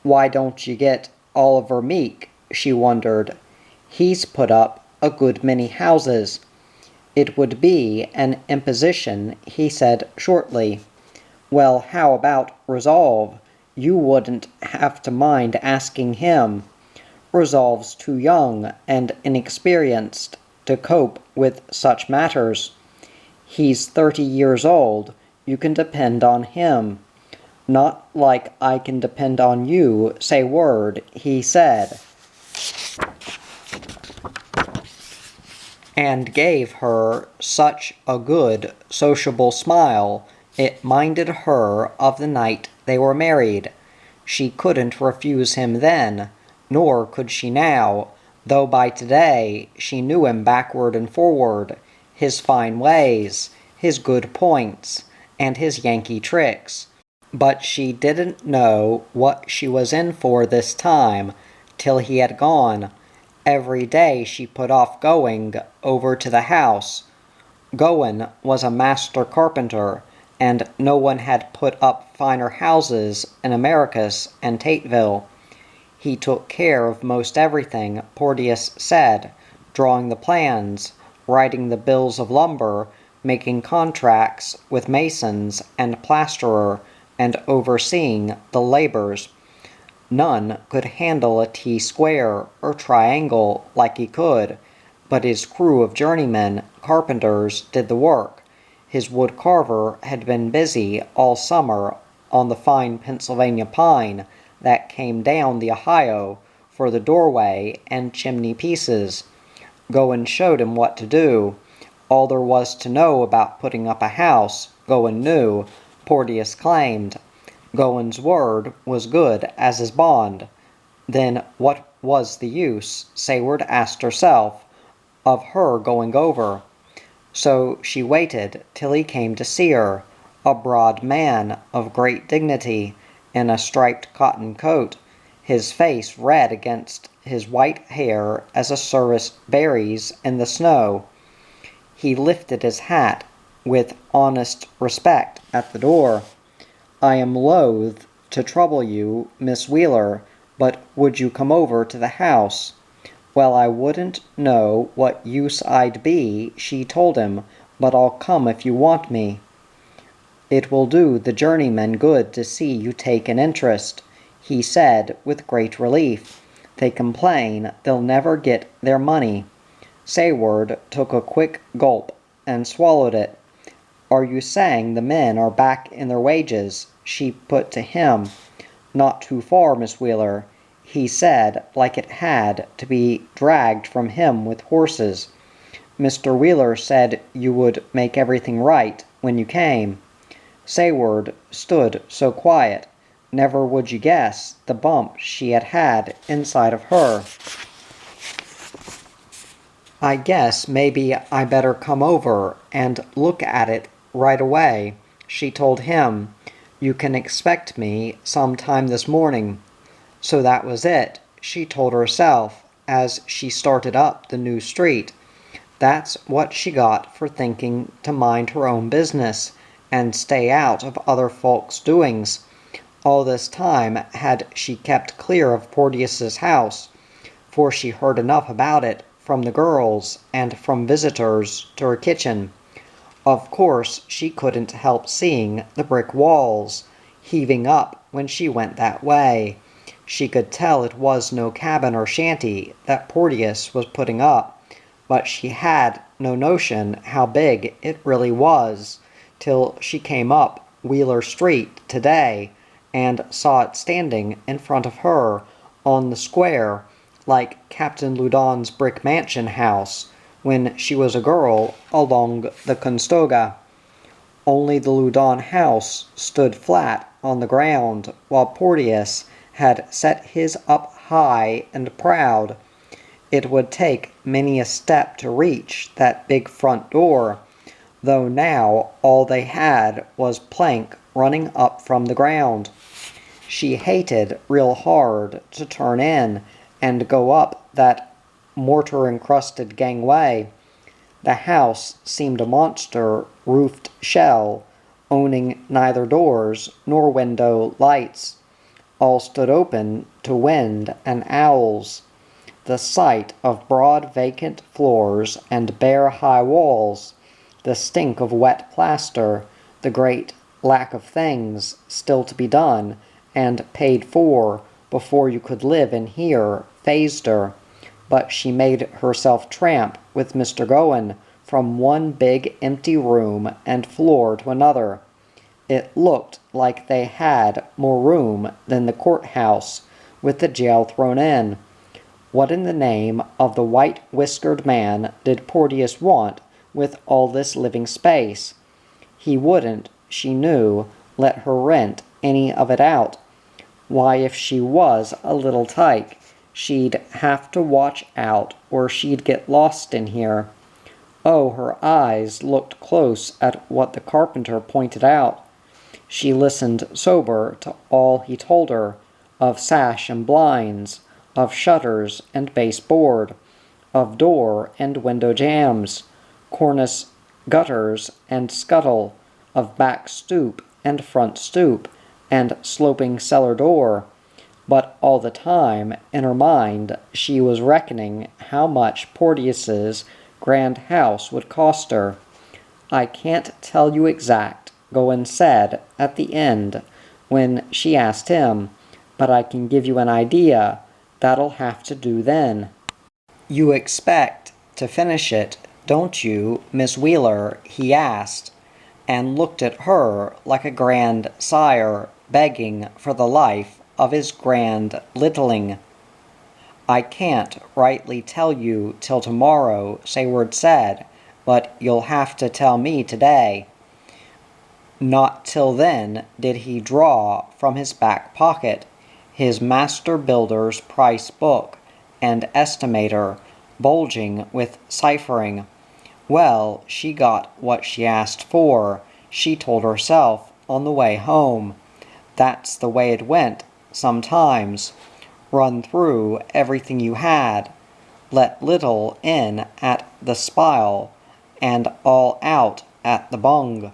Why don't you get Oliver Meek, she wondered. He's put up a good many houses. It would be an imposition, he said shortly. Well, how about Resolve? You wouldn't have to mind asking him. Resolve's too young and inexperienced to cope with such matters. He's 30 years old. You can depend on him. Not like I can depend on you, Sayward, he said, and gave her such a good, sociable smile it minded her of the night they were married. She couldn't refuse him then, nor could she now, though by today she knew him backward and forward, his fine ways, his good points, and his Yankee tricks. But she didn't know what she was in for this time till he had gone. Every day she put off going over to the house. Gowan was a master carpenter, and no one had put up finer houses in Americus and Tateville. He took care of most everything, Porteous said, drawing the plans, writing the bills of lumber, making contracts with masons and plasterer, and overseeing the labors. None could handle a T-square or triangle like he could, but his crew of journeymen, carpenters, did the work. His wood carver had been busy all summer on the fine Pennsylvania pine that came down the Ohio for the doorway and chimney pieces. Gowan showed him what to do. All there was to know about putting up a house, Gowan knew, Porteous claimed. Gowan's word was good as his bond. Then what was the use, Sayward asked herself, of her going over? So she waited till he came to see her, a broad man of great dignity, in a striped cotton coat, his face red against his white hair as a service berries in the snow. He lifted his hat with honest respect at the door. I am loath to trouble you, Miss Wheeler, but would you come over to the house? Well, I wouldn't know what use I'd be, she told him, but I'll come if you want me. It will do the journeymen good to see you take an interest, he said with great relief. They complain they'll never get their money. Sayward took a quick gulp and swallowed it. Are you saying the men are back in their wages? She put to him. Not too far, Miss Wheeler, he said, like it had to be dragged from him with horses. Mr. Wheeler said you would make everything right when you came. Sayward stood so quiet. Never would you guess the bump she had had inside of her. I guess maybe I better come over and look at it right away, she told him. You can expect me sometime this morning. So that was it, she told herself as she started up the new street. That's what she got for thinking to mind her own business and stay out of other folks' doings. All this time had she kept clear of Porteous's house, for she heard enough about it from the girls and from visitors to her kitchen. Of course, she couldn't help seeing the brick walls heaving up when she went that way. She could tell it was no cabin or shanty that Porteous was putting up, but she had no notion how big it really was till she came up Wheeler Street today and saw it standing in front of her on the square like Captain Loudon's brick mansion house, when she was a girl along the Constoga. Only the Loudon house stood flat on the ground, while Porteous had set his up high and proud. It would take many a step to reach that big front door, though now all they had was plank running up from the ground. She hated real hard to turn in and go up that mortar-encrusted gangway. The house seemed a monster-roofed shell, owning neither doors nor window lights. All stood open to wind and owls. The sight of broad vacant floors and bare high walls, the stink of wet plaster, the great lack of things still to be done and paid for before you could live in here, fazed her. But she made herself tramp with Mr. Gowan from one big empty room and floor to another. It looked like they had more room than the courthouse, with the jail thrown in. What in the name of the white-whiskered man did Porteous want with all this living space? He wouldn't, she knew, let her rent any of it out. Why, if she was a little tyke, she'd have to watch out or she'd get lost in here. Oh, her eyes looked close at what the carpenter pointed out. She listened sober to all he told her, of sash and blinds, of shutters and baseboard, of door and window jambs, cornice gutters and scuttle, of back stoop and front stoop, and sloping cellar door. But all the time, in her mind, she was reckoning how much Porteous's grand house would cost her. "I can't tell you exact," Gowan said at the end when she asked him, "but I can give you an idea. That'll have to do then." "You expect to finish it, don't you, Miss Wheeler?" he asked, and looked at her like a grand sire begging for the life of his grand littling. "I can't rightly tell you till tomorrow," Sayward said, "but you'll have to tell me today." Not till then did he draw from his back pocket his master builder's price book and estimator, bulging with ciphering. Well, she got what she asked for, she told herself on the way home. That's the way it went sometimes. Run through everything you had, let little in at the spile, and all out at the bung.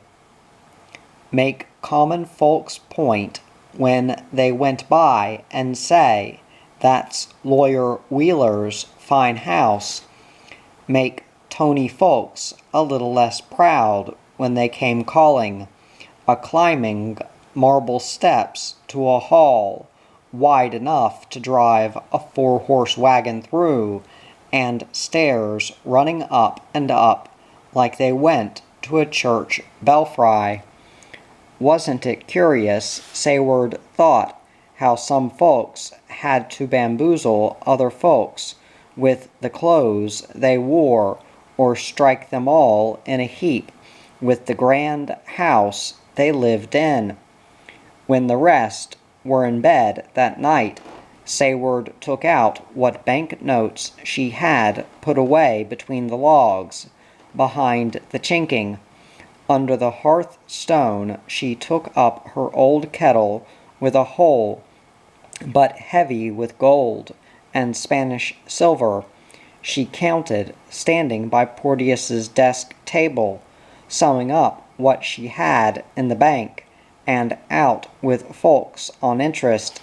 Make common folks point when they went by and say, "That's Lawyer Wheeler's fine house." Make Tony folks a little less proud when they came calling, a-climbing marble steps to a hall wide enough to drive a 4-horse wagon through, and stairs running up and up like they went to a church belfry. Wasn't it curious, Sayward thought, how some folks had to bamboozle other folks with the clothes they wore, or strike them all in a heap with the grand house they lived in. When the rest were in bed that night, Sayward took out what bank notes she had put away between the logs, behind the chinking. Under the hearthstone she took up her old kettle with a hole but heavy with gold and Spanish silver. She counted, standing by Porteous's desk table, summing up what she had in the bank, and out with folks on interest.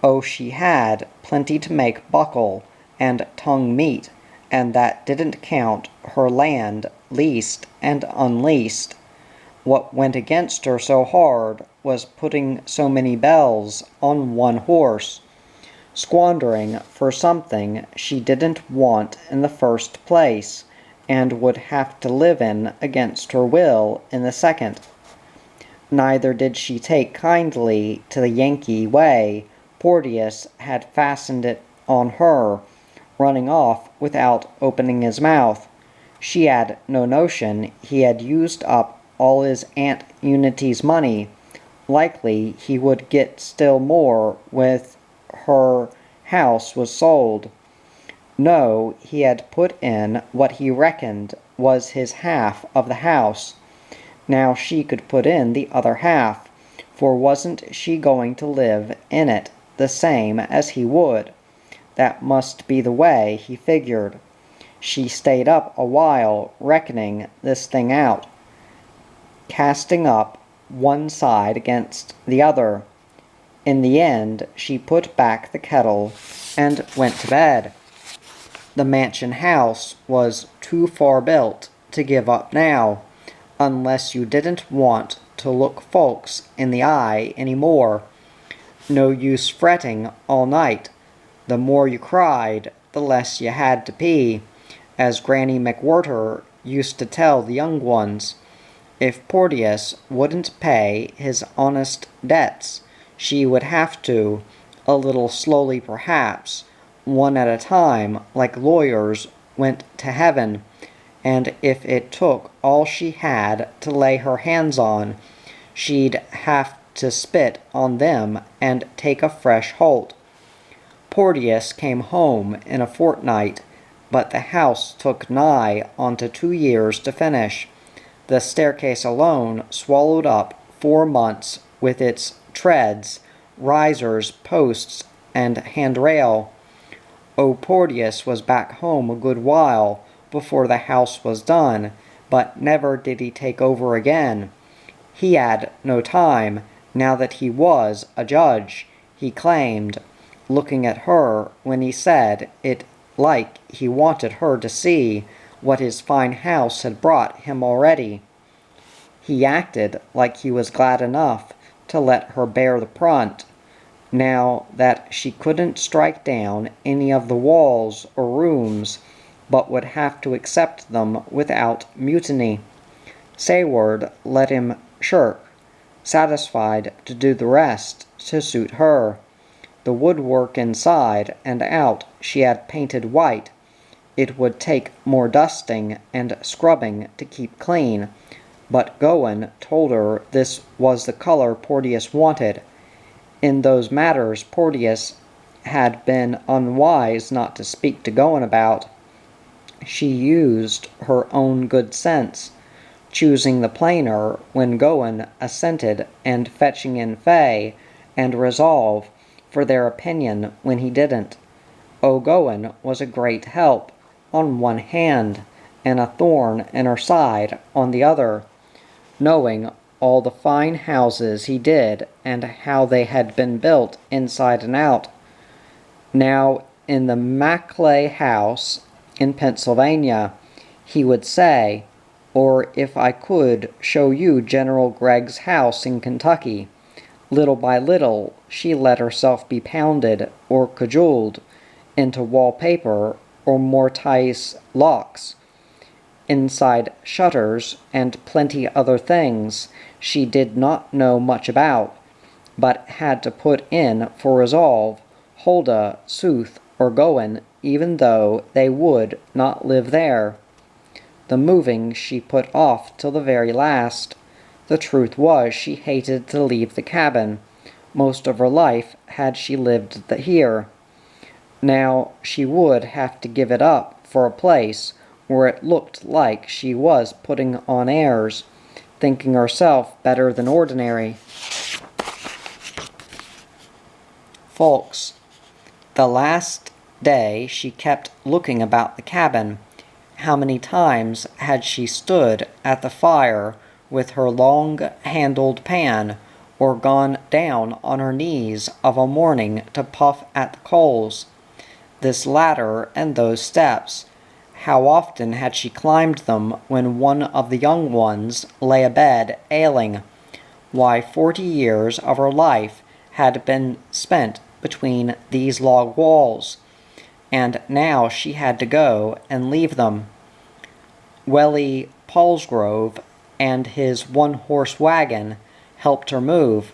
Oh, she had plenty to make buckle and tongue meet, and that didn't count her land leased and unleased. What went against her so hard was putting so many bells on one horse, squandering for something she didn't want in the first place, and would have to live in against her will in the second. Neither did she take kindly to the Yankee way Porteous had fastened it on her, running off without opening his mouth. She had no notion he had used up all his Aunt Unity's money. Likely he would get still more when her house was sold. No, he had put in what he reckoned was his half of the house. Now she could put in the other half, for wasn't she going to live in it the same as he would? That must be the way, he figured. She stayed up a while, reckoning this thing out, casting up one side against the other. In the end, she put back the kettle and went to bed. The mansion house was too far built to give up now, unless you didn't want to look folks in the eye any more. No use fretting all night. The more you cried, the less you had to pee, as Granny McWhirter used to tell the young ones. If Porteous wouldn't pay his honest debts, she would have to, a little slowly perhaps, one at a time, like lawyers went to heaven, and if it took all she had to lay her hands on, she'd have to spit on them and take a fresh holt. Porteous came home in a fortnight, but the house took nigh onto 2 years to finish. The staircase alone swallowed up 4 months with its treads, risers, posts, and handrail. Porteous was back home a good while before the house was done, but never did he take over again. He had no time, now that he was a judge, he claimed, looking at her when he said it like he wanted her to see what his fine house had brought him already. He acted like he was glad enough to let her bear the brunt, now that she couldn't strike down any of the walls or rooms, but would have to accept them without mutiny. Sayward let him shirk, satisfied to do the rest to suit her. The woodwork inside and out she had painted white. It would take more dusting and scrubbing to keep clean, but Gowan told her this was the color Porteous wanted. In those matters Porteous had been unwise not to speak to Gowan about. She used her own good sense, choosing the plainer when Gowan assented and fetching in Fay and Resolve for their opinion when he didn't. Gowan was a great help on one hand, and a thorn in her side on the other, knowing all the fine houses he did and how they had been built inside and out. Now, in the Maclay house in Pennsylvania, he would say, or if I could show you General Gregg's house in Kentucky. Little by little, she let herself be pounded or cajoled into wallpaper or mortise locks, inside shutters, and plenty other things she did not know much about, but had to put in for Resolve, Huldah, Sooth, or Gowan, even though they would not live there. The moving she put off till the very last. The truth was she hated to leave the cabin. Most of her life had she lived here. Now she would have to give it up for a place where it looked like she was putting on airs, thinking herself better than ordinary. Folks, the last day she kept looking about the cabin. How many times had she stood at the fire with her long-handled pan, or gone down on her knees of a morning to puff at the coals? This ladder and those steps, how often had she climbed them when one of the young ones lay abed ailing? Why, 40 years of her life had been spent between these log walls, and now she had to go and leave them. Welly Palsgrove and his one-horse wagon helped her move.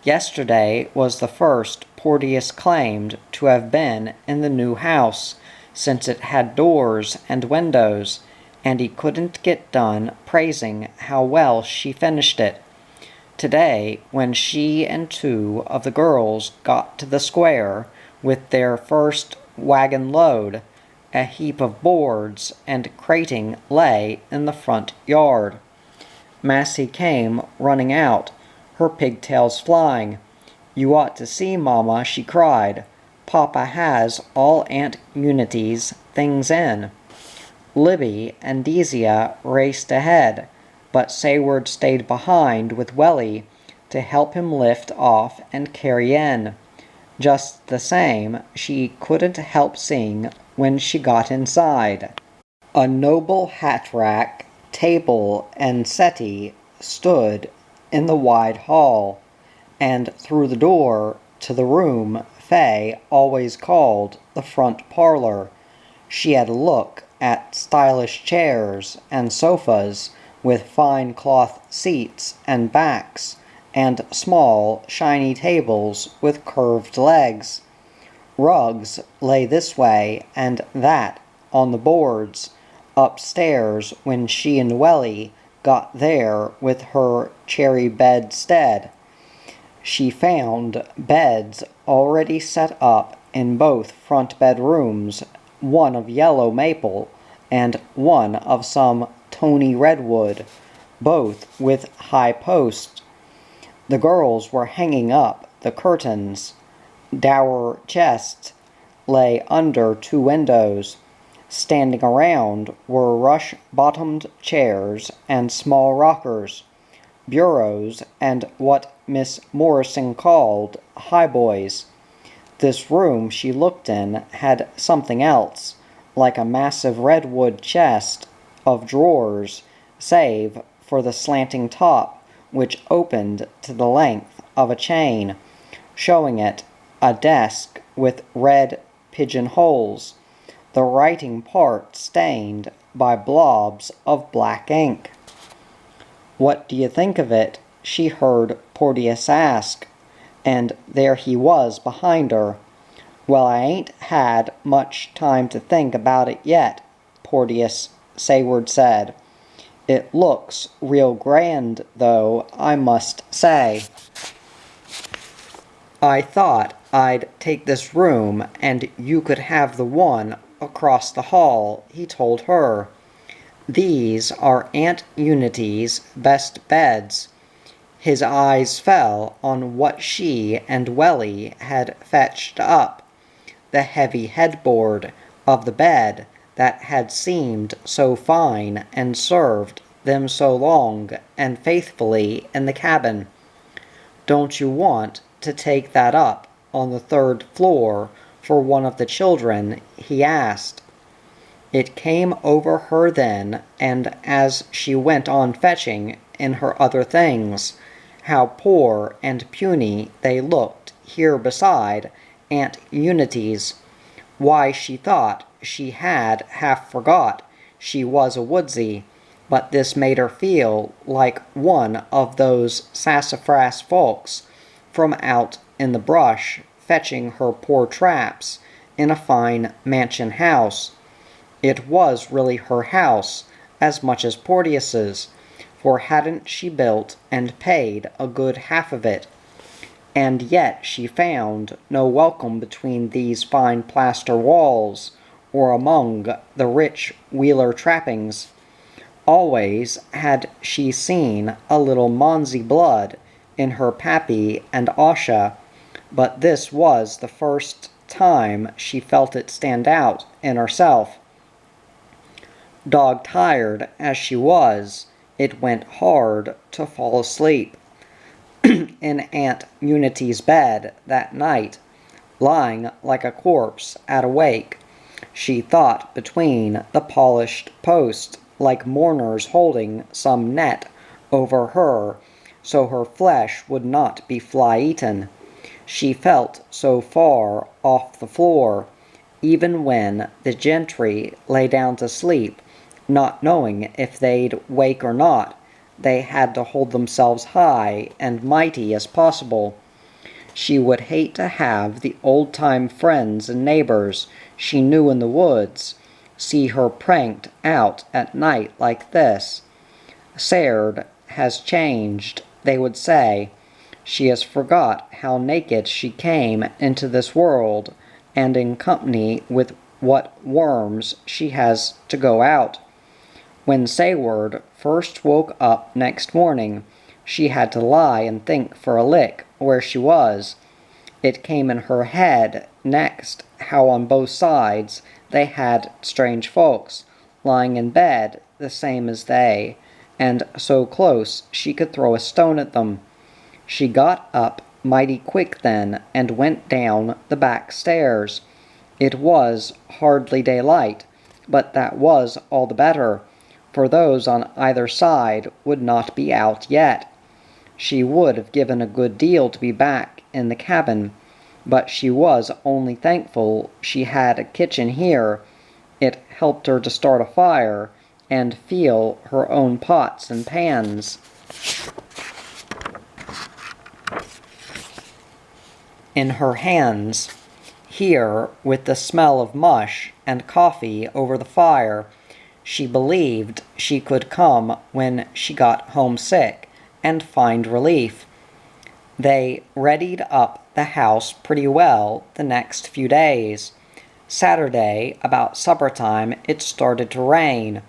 Yesterday was the first Porteous claimed to have been in the new house, since it had doors and windows, and he couldn't get done praising how well she finished it. Today, when she and two of the girls got to the square with their first wagon load, a heap of boards and crating lay in the front yard. Massie came running out, her pigtails flying. "You ought to see, Mama," she cried. "Papa has all Aunt Unity's things in." Libby and Deesia raced ahead, but Sayward stayed behind with Welly to help him lift off and carry in. Just the same, she couldn't help seeing when she got inside. A noble hat rack, table, and settee stood in the wide hall, and through the door to the room Fay always called the front parlor. She had a look at stylish chairs and sofas with fine cloth seats and backs, and small, shiny tables with curved legs. Rugs lay this way and that on the boards upstairs when she and Welly got there with her cherry bedstead. She found beds already set up in both front bedrooms, one of yellow maple and one of some tony redwood, both with high posts. The girls were hanging up the curtains. Dower chests lay under two windows. Standing around were rush-bottomed chairs and small rockers, bureaus, and what Miss Morrison called highboys. This room she looked in had something else, like a massive redwood chest of drawers, save for the slanting top, which opened to the length of a chain, showing it a desk with red pigeonholes, the writing part stained by blobs of black ink. "What do you think of it?" she heard Porteous ask, and there he was behind her. "Well, I ain't had much time to think about it yet," Porteous Sayward said. "It looks real grand, though, I must say. I thought I'd take this room, and you could have the one across the hall," he told her. "These are Aunt Unity's best beds." His eyes fell on what she and Welly had fetched up, the heavy headboard of the bed that had seemed so fine and served them so long and faithfully in the cabin. "Don't you want to take that up on the third floor for one of the children?" he asked. It came over her then, and as she went on fetching in her other things, how poor and puny they looked here beside Aunt Unity's. Why, she thought she had half forgot she was a woodsy, but this made her feel like one of those sassafras folks from out in the brush fetching her poor traps in a fine mansion house. It was really her house as much as Porteous's, for hadn't she built and paid a good half of it? And yet she found no welcome between these fine plaster walls, or among the rich Wheeler trappings. Always had she seen a little Monsey blood in her pappy and Asha, but this was the first time she felt it stand out in herself. Dog-tired as she was, it went hard to fall asleep in Aunt Unity's bed that night, lying like a corpse at a wake. She thought between the polished posts, like mourners holding some net over her, so her flesh would not be fly-eaten. She felt so far off the floor, even when the gentry lay down to sleep, not knowing if they'd wake or not. They had to hold themselves high and mighty as possible. She would hate to have the old-time friends and neighbors she knew in the woods see her pranked out at night like this. Saird has changed, they would say. She has forgot how naked she came into this world, and in company with what worms she has to go out. When Sayward first woke up next morning, she had to lie and think for a lick where she was. It came in her head next how on both sides they had strange folks, lying in bed the same as they, and so close she could throw a stone at them. She got up mighty quick then, and went down the back stairs. It was hardly daylight, but that was all the better, for those on either side would not be out yet. She would have given a good deal to be back in the cabin, but she was only thankful she had a kitchen here. It helped her to start a fire and feel her own pots and pans. In her hands, here with the smell of mush and coffee over the fire, she believed she could come when she got homesick and find relief. They readied up the house pretty well the next few days. Saturday, about supper time, it started to rain,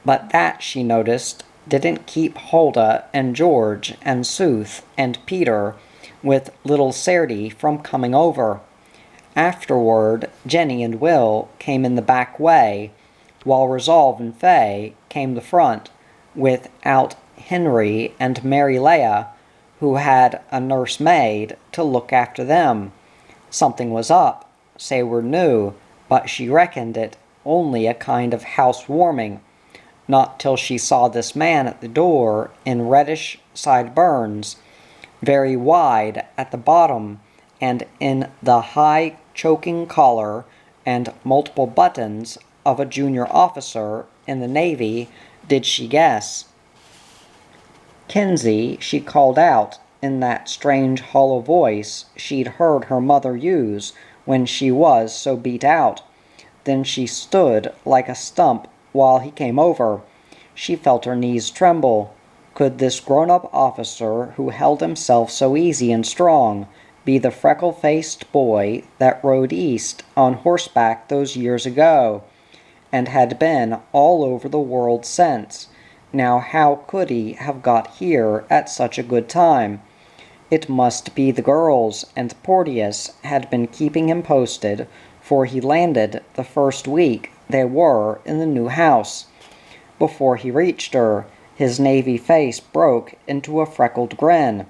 but that, she noticed, didn't keep Huldah and George and Sooth and Peter with little Sairdy from coming over. Afterward, Jenny and Will came in the back way, while Resolve and Fay came the front, without Henry and Mary Leah, who had a nurse-maid to look after them. Something was up, Sayward knew, but she reckoned it only a kind of housewarming. Not till she saw this man at the door in reddish sideburns, very wide at the bottom, and in the high choking collar and multiple buttons of a junior officer in the Navy, did she guess. "Kinsey," she called out in that strange hollow voice she'd heard her mother use when she was so beat out. Then she stood like a stump while he came over. She felt her knees tremble. Could this grown-up officer, who held himself so easy and strong, be the freckle-faced boy that rode east on horseback those years ago, and had been all over the world since? Now how could he have got here at such a good time? It must be the girls, and Porteous had been keeping him posted, for he landed the first week they were in the new house. Before he reached her, his navy face broke into a freckled grin.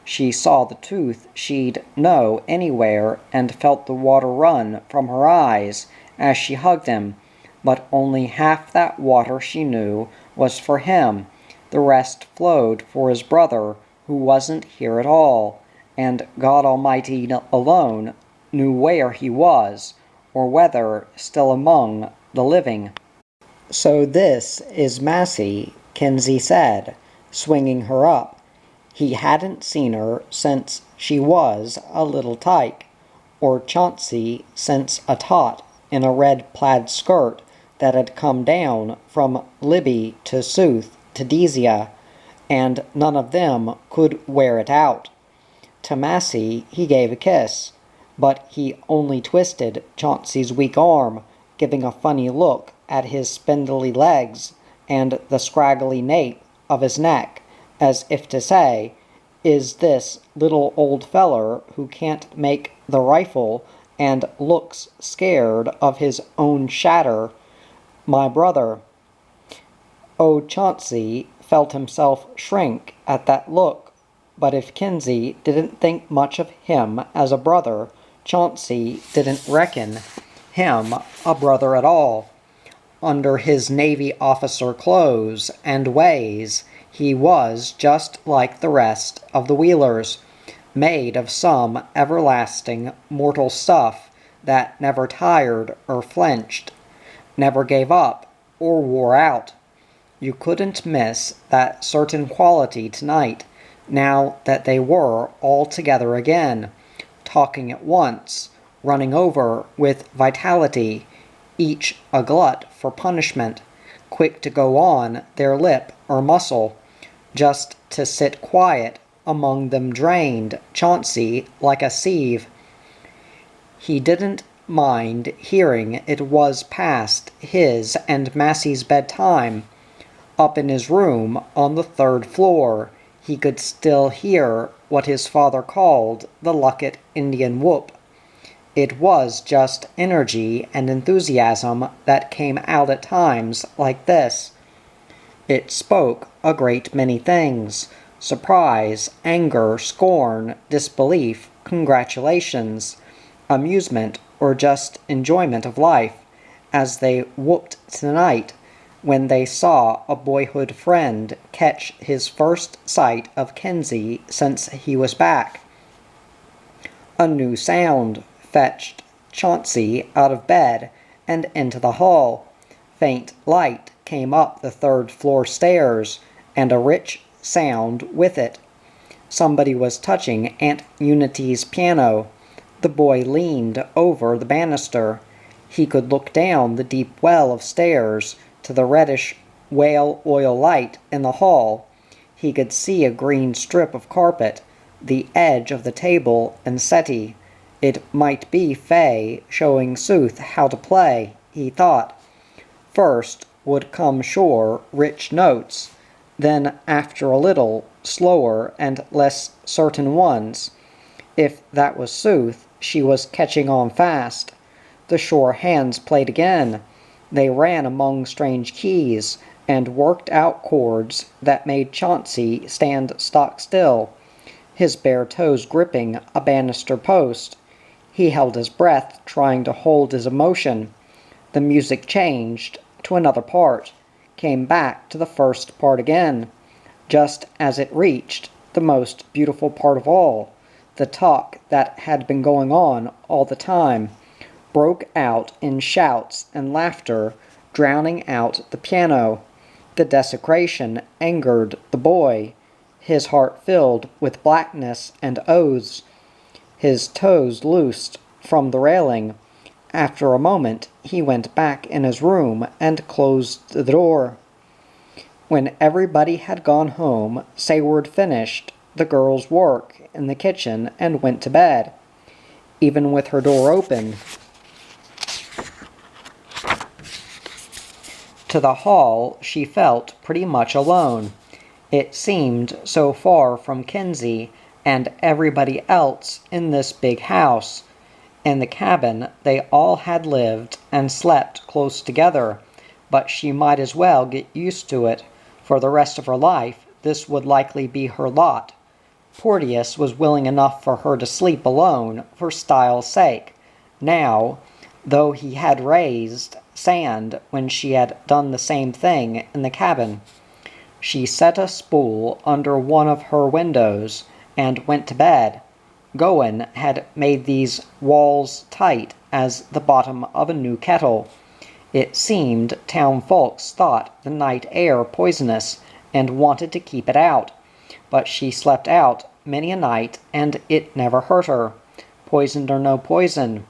She saw the tooth she'd know anywhere, and felt the water run from her eyes as she hugged him. But only half that water, she knew, was for him. The rest flowed for his brother, who wasn't here at all, and God Almighty alone knew where he was, or whether still among the living. "So this is Massie," Kinsey said, swinging her up. He hadn't seen her since she was a little tyke, or Chauncey since a tot in a red plaid skirt that had come down from Libby to Sooth to Desia, and none of them could wear it out. To Massie he gave a kiss, but he only twisted Chauncey's weak arm, giving a funny look at his spindly legs and the scraggly nape of his neck, as if to say, "Is this little old feller who can't make the rifle and looks scared of his own shatter my brother?" Oh, Chauncey felt himself shrink at that look, but if Kinsey didn't think much of him as a brother, Chauncey didn't reckon him a brother at all. Under his Navy officer clothes and ways, he was just like the rest of the Wheelers, made of some everlasting mortal stuff that never tired or flinched, never gave up or wore out. You couldn't miss that certain quality tonight, now that they were all together again, talking at once, running over with vitality, each a glut for punishment, quick to go on their lip or muscle, just to sit quiet among them drained Chauncey like a sieve. He didn't mind hearing it was past his and Massie's bedtime. Up in his room on the 3rd floor, he could still hear what his father called the Luckett Indian whoop. It was just energy and enthusiasm that came out at times like this. It spoke a great many things: surprise, anger, scorn, disbelief, congratulations, amusement, or just enjoyment of life, as they whooped tonight when they saw a boyhood friend catch his first sight of Kenzie since he was back. A new sound fetched Chauncey out of bed and into the hall. Faint light came up the 3rd floor stairs, and a rich sound with it. Somebody was touching Aunt Unity's piano. The boy leaned over the banister. He could look down the deep well of stairs to the reddish whale oil light in the hall. He could see a green strip of carpet, the edge of the table and settee. It might be Fay showing Sooth how to play, he thought. First would come sure rich notes, then after a little slower and less certain ones. If that was Sooth, she was catching on fast. The sure hands played again. They ran among strange keys, and worked out chords that made Chauncey stand stock still, his bare toes gripping a banister post. He held his breath, trying to hold his emotion. The music changed to another part, came back to the first part again, just as it reached the most beautiful part of all. The talk that had been going on all the time broke out in shouts and laughter, drowning out the piano. The desecration angered the boy, his heart filled with blackness and oaths, his toes loosed from the railing. After a moment he went back in his room and closed the door. When everybody had gone home, Sayward finished the girl's work in the kitchen and went to bed. Even with her door open to the hall, she felt pretty much alone. It seemed so far from Kenzie and everybody else in this big house. In the cabin they all had lived and slept close together, but she might as well get used to it. For the rest of her life, this would likely be her lot. Porteous was willing enough for her to sleep alone for style's sake. Now, though he had raised sand when she had done the same thing in the cabin. She set a spool under one of her windows and went to bed. Gowan had made these walls tight as the bottom of a new kettle. It seemed town folks thought the night air poisonous and wanted to keep it out, but she slept out many a night and it never hurt her, poisoned or no poison.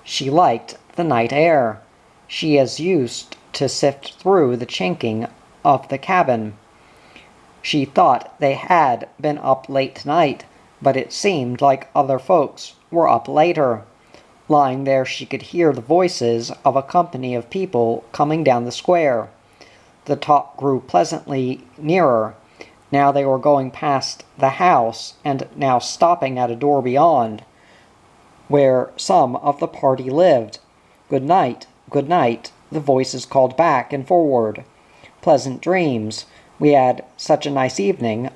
She liked the night air. She is used to sift through the chinking of the cabin. She thought they had been up late tonight, but it seemed like other folks were up later. Lying there she could hear the voices of a company of people coming down the square. The talk grew pleasantly nearer. Now they were going past the house, and now stopping at a door beyond, where some of the party lived. "Good night, good night," the voices called back and forward. "Pleasant dreams. We had such a nice evening."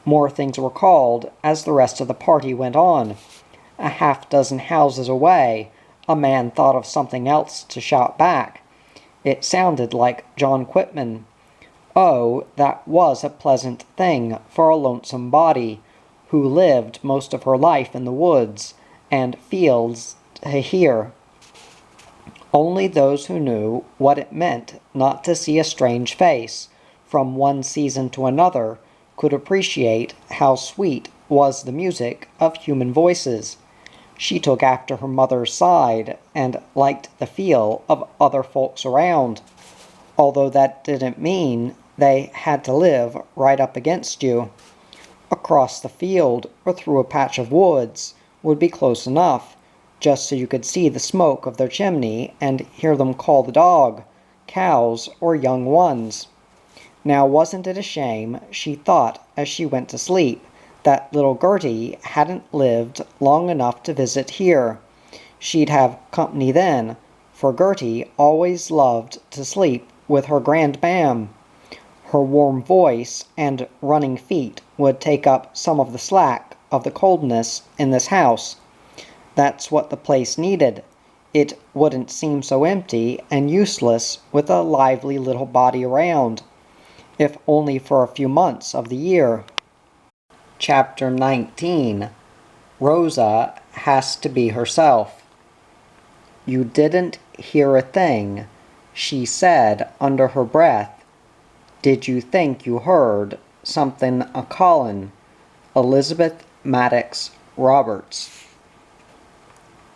More things were called as the rest of the party went on. A half-dozen houses away, a man thought of something else to shout back. It sounded like John Quitman. Oh, that was a pleasant thing for a lonesome body, who lived most of her life in the woods and fields, to hear. Only those who knew what it meant not to see a strange face from one season to another could appreciate how sweet was the music of human voices. She took after her mother's side and liked the feel of other folks around, although that didn't mean they had to live right up against you. Across the field or through a patch of woods would be close enough, just so you could see the smoke of their chimney and hear them call the dog, cows, or young ones. Now wasn't it a shame, she thought as she went to sleep, that little Gertie hadn't lived long enough to visit here. She'd have company then, for Gertie always loved to sleep with her grandmam. Her warm voice and running feet would take up some of the slack of the coldness in this house. That's what the place needed. It wouldn't seem so empty and useless with a lively little body around, if only for a few months of the year. Chapter 19. Rosa has to be herself. You didn't hear a thing, she said under her breath. Did you think you heard something a-callin'? Elizabeth Maddox Roberts.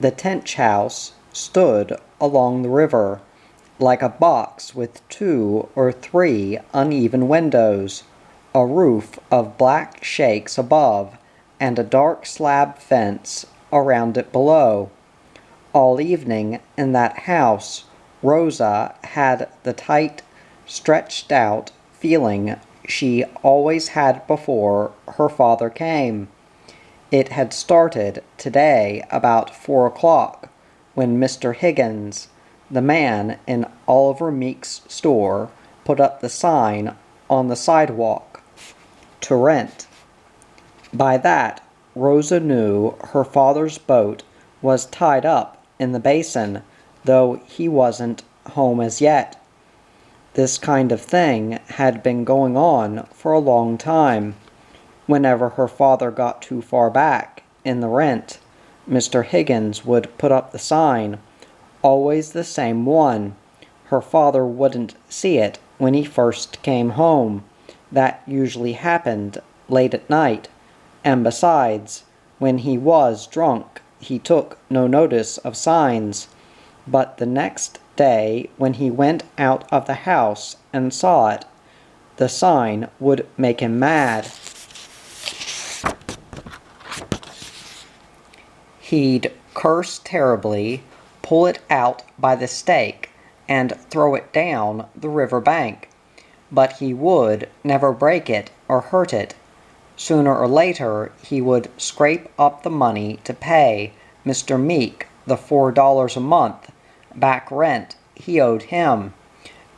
The tench house stood along the river, like a box with 2 or 3 uneven windows, a roof of black shakes above, and a dark slab fence around it below. All evening in that house, Rosa had the tight, stretched-out feeling she always had before her father came. It had started today about 4 o'clock, when Mr. Higgins, the man in Oliver Meek's store, put up the sign on the sidewalk, "To rent." By that, Rosa knew her father's boat was tied up in the basin, though he wasn't home as yet. This kind of thing had been going on for a long time. Whenever her father got too far back in the rent, Mr. Higgins would put up the sign, always the same one. Her father wouldn't see it when he first came home. That usually happened late at night, and besides, when he was drunk, he took no notice of signs. But the next day, when he went out of the house and saw it, the sign would make him mad. He'd curse terribly, pull it out by the stake, and throw it down the river bank. But he would never break it or hurt it. Sooner or later he would scrape up the money to pay Mr. Meek the $4 a month back rent he owed him.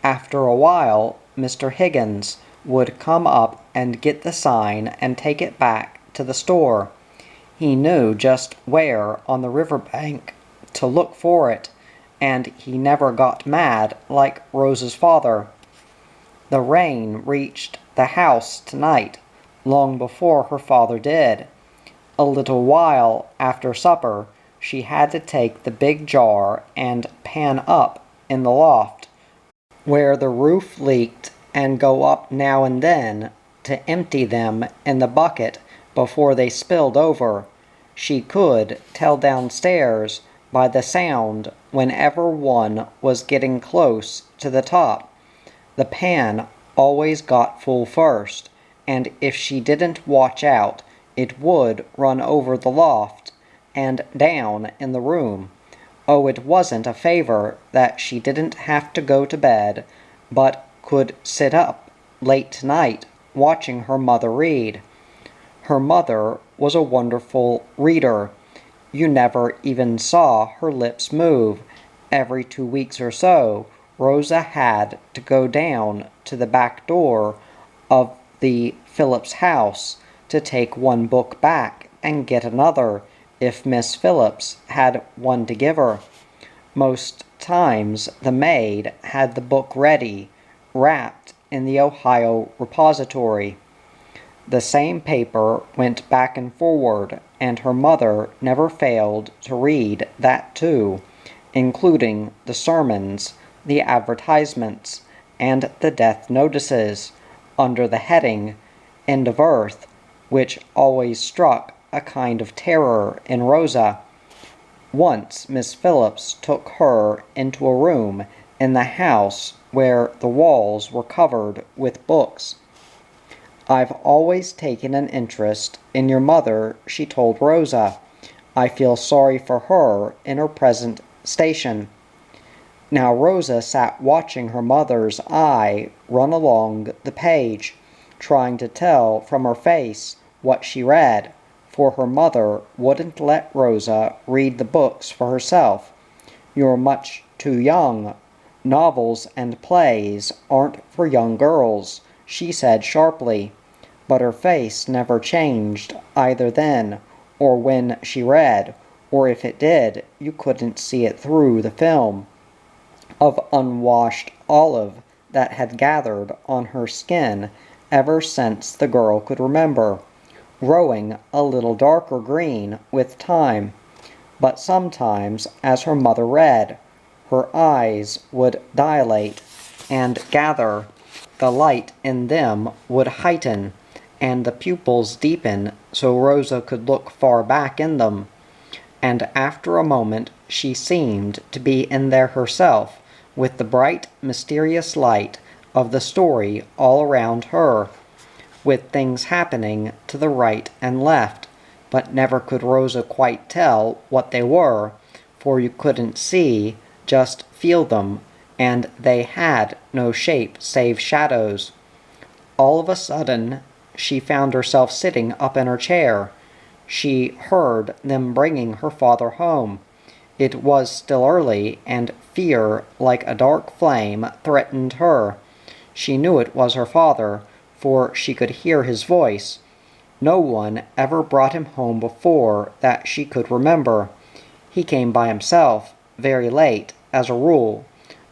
After a while, Mr. Higgins would come up and get the sign and take it back to the store. He knew just where on the river bank to look for it, and he never got mad like Rosa's father. The rain reached the house tonight, long before her father did. A little while after supper, she had to take the big jar and pan up in the loft, where the roof leaked, and go up now and then to empty them in the bucket before they spilled over. She could tell downstairs by the sound whenever one was getting close to the top. The pan always got full first, and if she didn't watch out, it would run over the loft and down in the room. Oh, it wasn't a favor that she didn't have to go to bed, but could sit up late tonight watching her mother read. Her mother was a wonderful reader. You never even saw her lips move. Every 2 weeks or so, Rosa had to go down to the back door of the Phillips house to take one book back and get another, if Miss Phillips had one to give her. Most times the maid had the book ready, wrapped in the Ohio repository. The same paper went back and forward, and her mother never failed to read that too, including the sermons, the advertisements, and the death notices, under the heading, "End of Earth," which always struck a kind of terror in Rosa. Once Miss Phillips took her into a room in the house where the walls were covered with books. "I've always taken an interest in your mother," she told Rosa. "I feel sorry for her in her present station." Now Rosa sat watching her mother's eye run along the page, trying to tell from her face what she read, for her mother wouldn't let Rosa read the books for herself. "You're much too young. Novels and plays aren't for young girls," she said sharply. But her face never changed, either then or when she read, or if it did, you couldn't see it through the film of unwashed olive that had gathered on her skin ever since the girl could remember, growing a little darker green with time. But sometimes, as her mother read, her eyes would dilate and gather, the light in them would heighten, and the pupils deepen so Rosa could look far back in them. And after a moment she seemed to be in there herself, with the bright, mysterious light of the story all around her, with things happening to the right and left, but never could Rosa quite tell what they were, for you couldn't see, just feel them, and they had no shape save shadows. All of a sudden she found herself sitting up in her chair. She heard them bringing her father home. It was still early, and fear, like a dark flame, threatened her. She knew it was her father, for she could hear his voice. No one ever brought him home before that she could remember. He came by himself, very late, as a rule.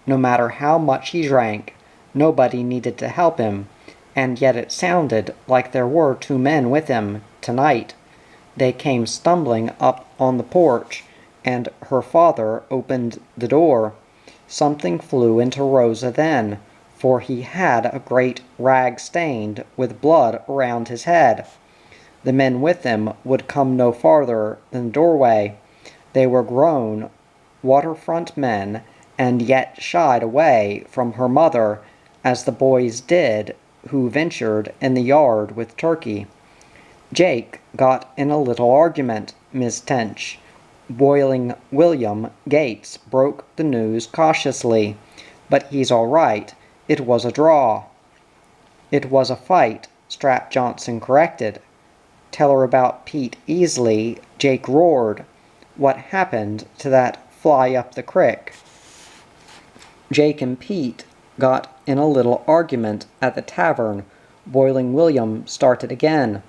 No matter how much he drank, nobody needed to help him, and yet it sounded like there were two men with him tonight. They came stumbling up on the porch, and her father opened the door. Something flew into Rosa then, for he had a great rag stained with blood around his head. The men with him would come no farther than the doorway. They were grown waterfront men, and yet shied away from her mother, as the boys did who ventured in the yard with Turkey. Jake got in a little argument, Miss Tench. Boiling William Gates broke the news cautiously. "But he's all right. It was a draw." "It was a fight," Strap Johnson corrected. "Tell her about Pete Easley," Jake roared. "What happened to that fly up the crick?" Jake and Pete got in a little argument at the tavern. Boiling William started again.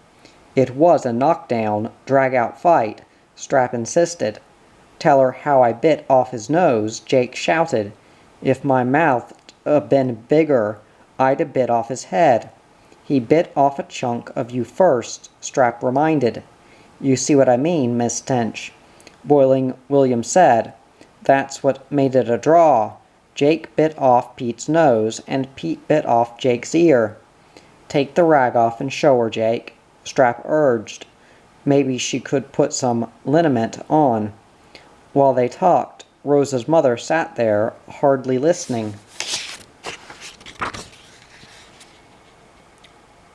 "It was a knockdown, drag-out fight," Strap insisted. "Tell her how I bit off his nose," Jake shouted. "If my mouth'd been bigger, I'd a bit off his head." "He bit off a chunk of you first," Strap reminded. "You see what I mean, Miss Tench," Boiling William said. "That's what made it a draw. Jake bit off Pete's nose, and Pete bit off Jake's ear." "Take the rag off and show her, Jake," Strap urged. Maybe she could put some liniment on. While they talked, Rosa's mother sat there, hardly listening.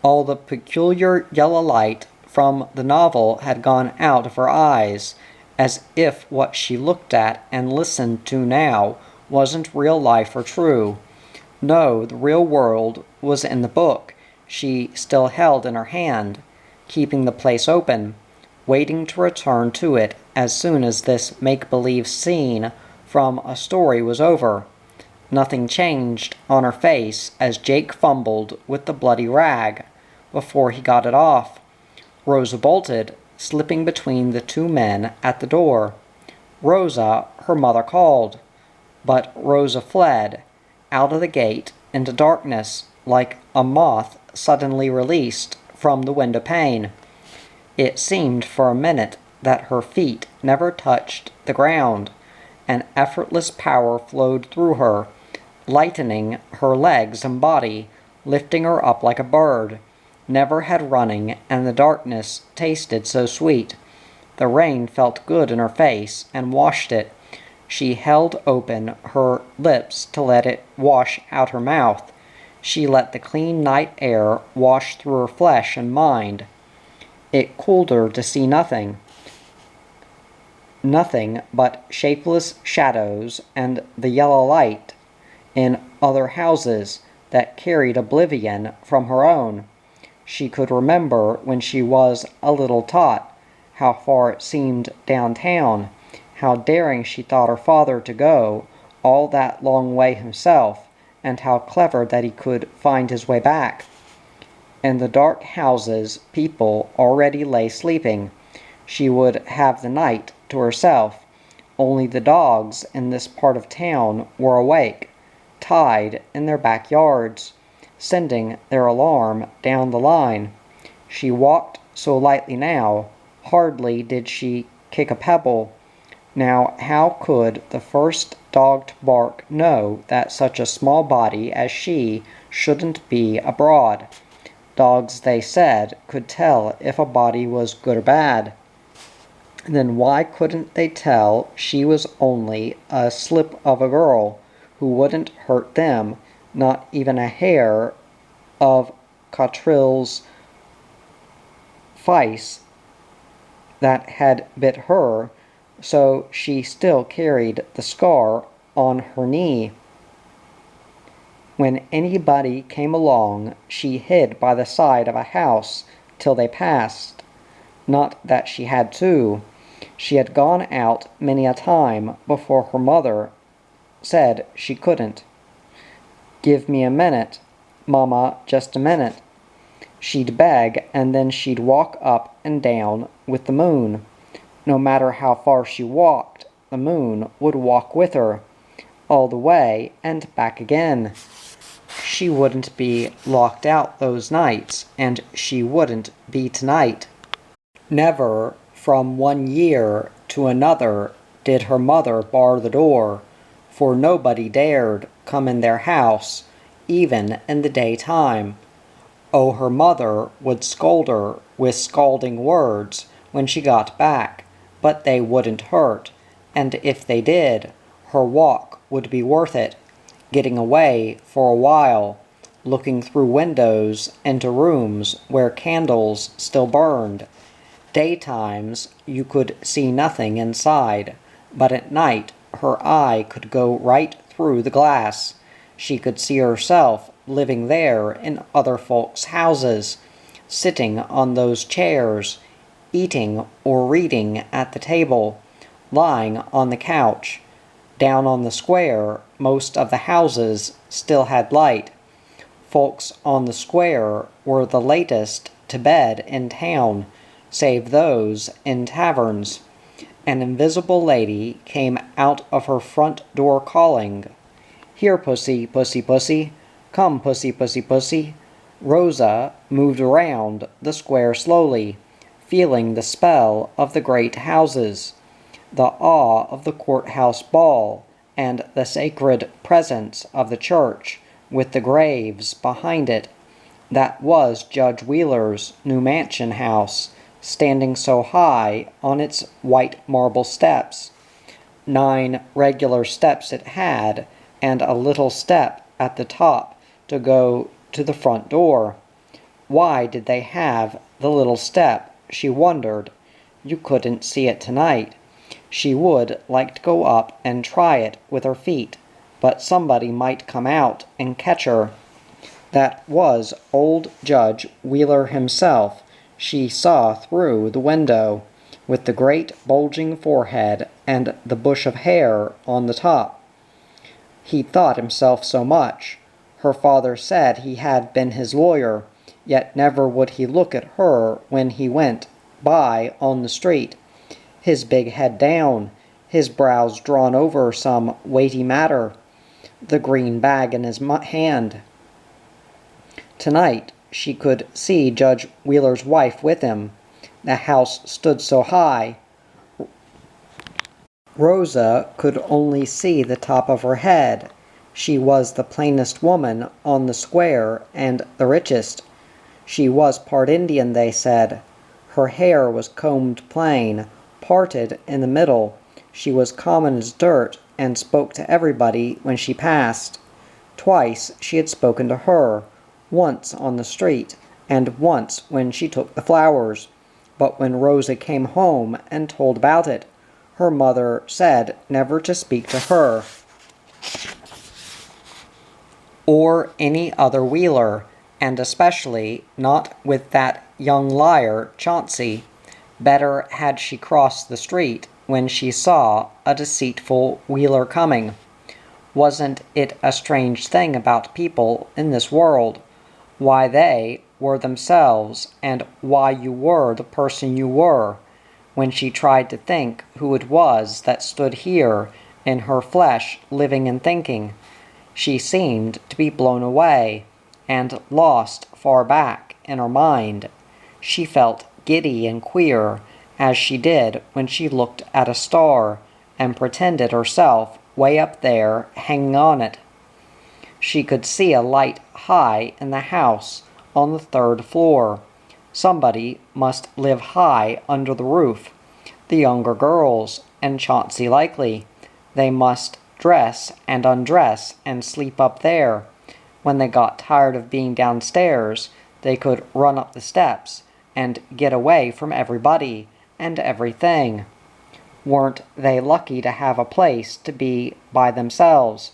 All the peculiar yellow light from the novel had gone out of her eyes, as if what she looked at and listened to now wasn't real life or true. No, the real world was in the book she still held in her hand, keeping the place open, waiting to return to it as soon as this make-believe scene from a story was over. Nothing changed on her face as Jake fumbled with the bloody rag before he got it off. Rosa bolted, slipping between the two men at the door. "Rosa," her mother called. But Rosa fled, out of the gate, into darkness, like a moth suddenly released from the window pane. It seemed for a minute that her feet never touched the ground. An effortless power flowed through her, lightening her legs and body, lifting her up like a bird. Never had running and the darkness tasted so sweet. The rain felt good in her face and washed it. She held open her lips to let it wash out her mouth. She let the clean night air wash through her flesh and mind. It cooled her to see nothing. Nothing but shapeless shadows and the yellow light in other houses that carried oblivion from her own. She could remember when she was a little tot, how far it seemed downtown, how daring she thought her father to go all that long way himself, and how clever that he could find his way back. In the dark houses people already lay sleeping. She would have the night to herself. Only the dogs in this part of town were awake, tied in their backyards, sending their alarm down the line. She walked so lightly now, hardly did she kick a pebble. Now how could the first dog to bark know that such a small body as she shouldn't be abroad? Dogs, they said, could tell if a body was good or bad. Then why couldn't they tell she was only a slip of a girl who wouldn't hurt them, not even a hair of Cottrill's face that had bit her, so she still carried the scar on her knee. When anybody came along, she hid by the side of a house till they passed. Not that she had to. She had gone out many a time before her mother said she couldn't. "Give me a minute, Mama, just a minute." She'd beg, and then she'd walk up and down with the moon. No matter how far she walked, the moon would walk with her, all the way and back again. She wouldn't be locked out those nights, and she wouldn't be tonight. Never from one year to another did her mother bar the door, for nobody dared come in their house, even in the daytime. Oh, her mother would scold her with scalding words when she got back, but they wouldn't hurt, and if they did, her walk would be worth it, getting away for a while, looking through windows into rooms where candles still burned. Daytimes you could see nothing inside, but at night her eye could go right through the glass. She could see herself living there in other folks' houses, sitting on those chairs, eating or reading at the table, lying on the couch. Down on the square, most of the houses still had light. Folks on the square were the latest to bed in town, save those in taverns. An invisible lady came out of her front door calling, "Here, pussy, pussy, pussy. Come, pussy, pussy, pussy." Rosa moved around the square slowly, feeling the spell of the great houses, the awe of the courthouse ball, and the sacred presence of the church, with the graves behind it. That was Judge Wheeler's new mansion house, standing so high on its white marble steps. 9 regular steps it had, and a little step at the top to go to the front door. Why did they have the little step, she wondered. You couldn't see it tonight. She would like to go up and try it with her feet, but somebody might come out and catch her. That was old Judge Wheeler himself. She saw through the window, with the great bulging forehead and the bush of hair on the top. He thought himself so much. Her father said he had been his lawyer, yet never would he look at her when he went by on the street, his big head down, his brows drawn over some weighty matter, the green bag in his hand. Tonight she could see Judge Wheeler's wife with him. The house stood so high. Rosa could only see the top of her head. She was the plainest woman on the square and the richest. She was part Indian, they said. Her hair was combed plain, parted in the middle. She was common as dirt, and spoke to everybody when she passed. Twice she had spoken to her, once on the street, and once when she took the flowers. But when Rosa came home and told about it, her mother said never to speak to her or any other Wheeler, and especially not with that young liar Chauncey. Better had she crossed the street when she saw a deceitful Wheeler coming. Wasn't it a strange thing about people in this world? Why they were themselves, and why you were the person you were. When she tried to think who it was that stood here in her flesh, living and thinking, she seemed to be blown away and lost far back in her mind. She felt giddy and queer, as she did when she looked at a star and pretended herself way up there hanging on it. She could see a light high in the house on the 3rd floor. Somebody must live high under the roof. The younger girls, and Chauncey likely. They must dress and undress and sleep up there. When they got tired of being downstairs, they could run up the steps and get away from everybody and everything. Weren't they lucky to have a place to be by themselves?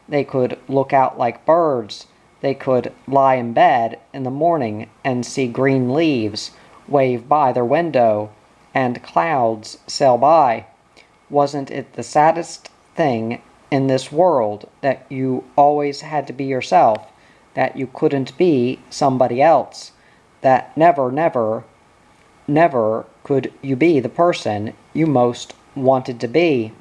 They could look out like birds. They could lie in bed in the morning and see green leaves wave by their window and clouds sail by. Wasn't it the saddest thing in this world that you always had to be yourself, that you couldn't be somebody else, that never, never, never could you be the person you most wanted to be?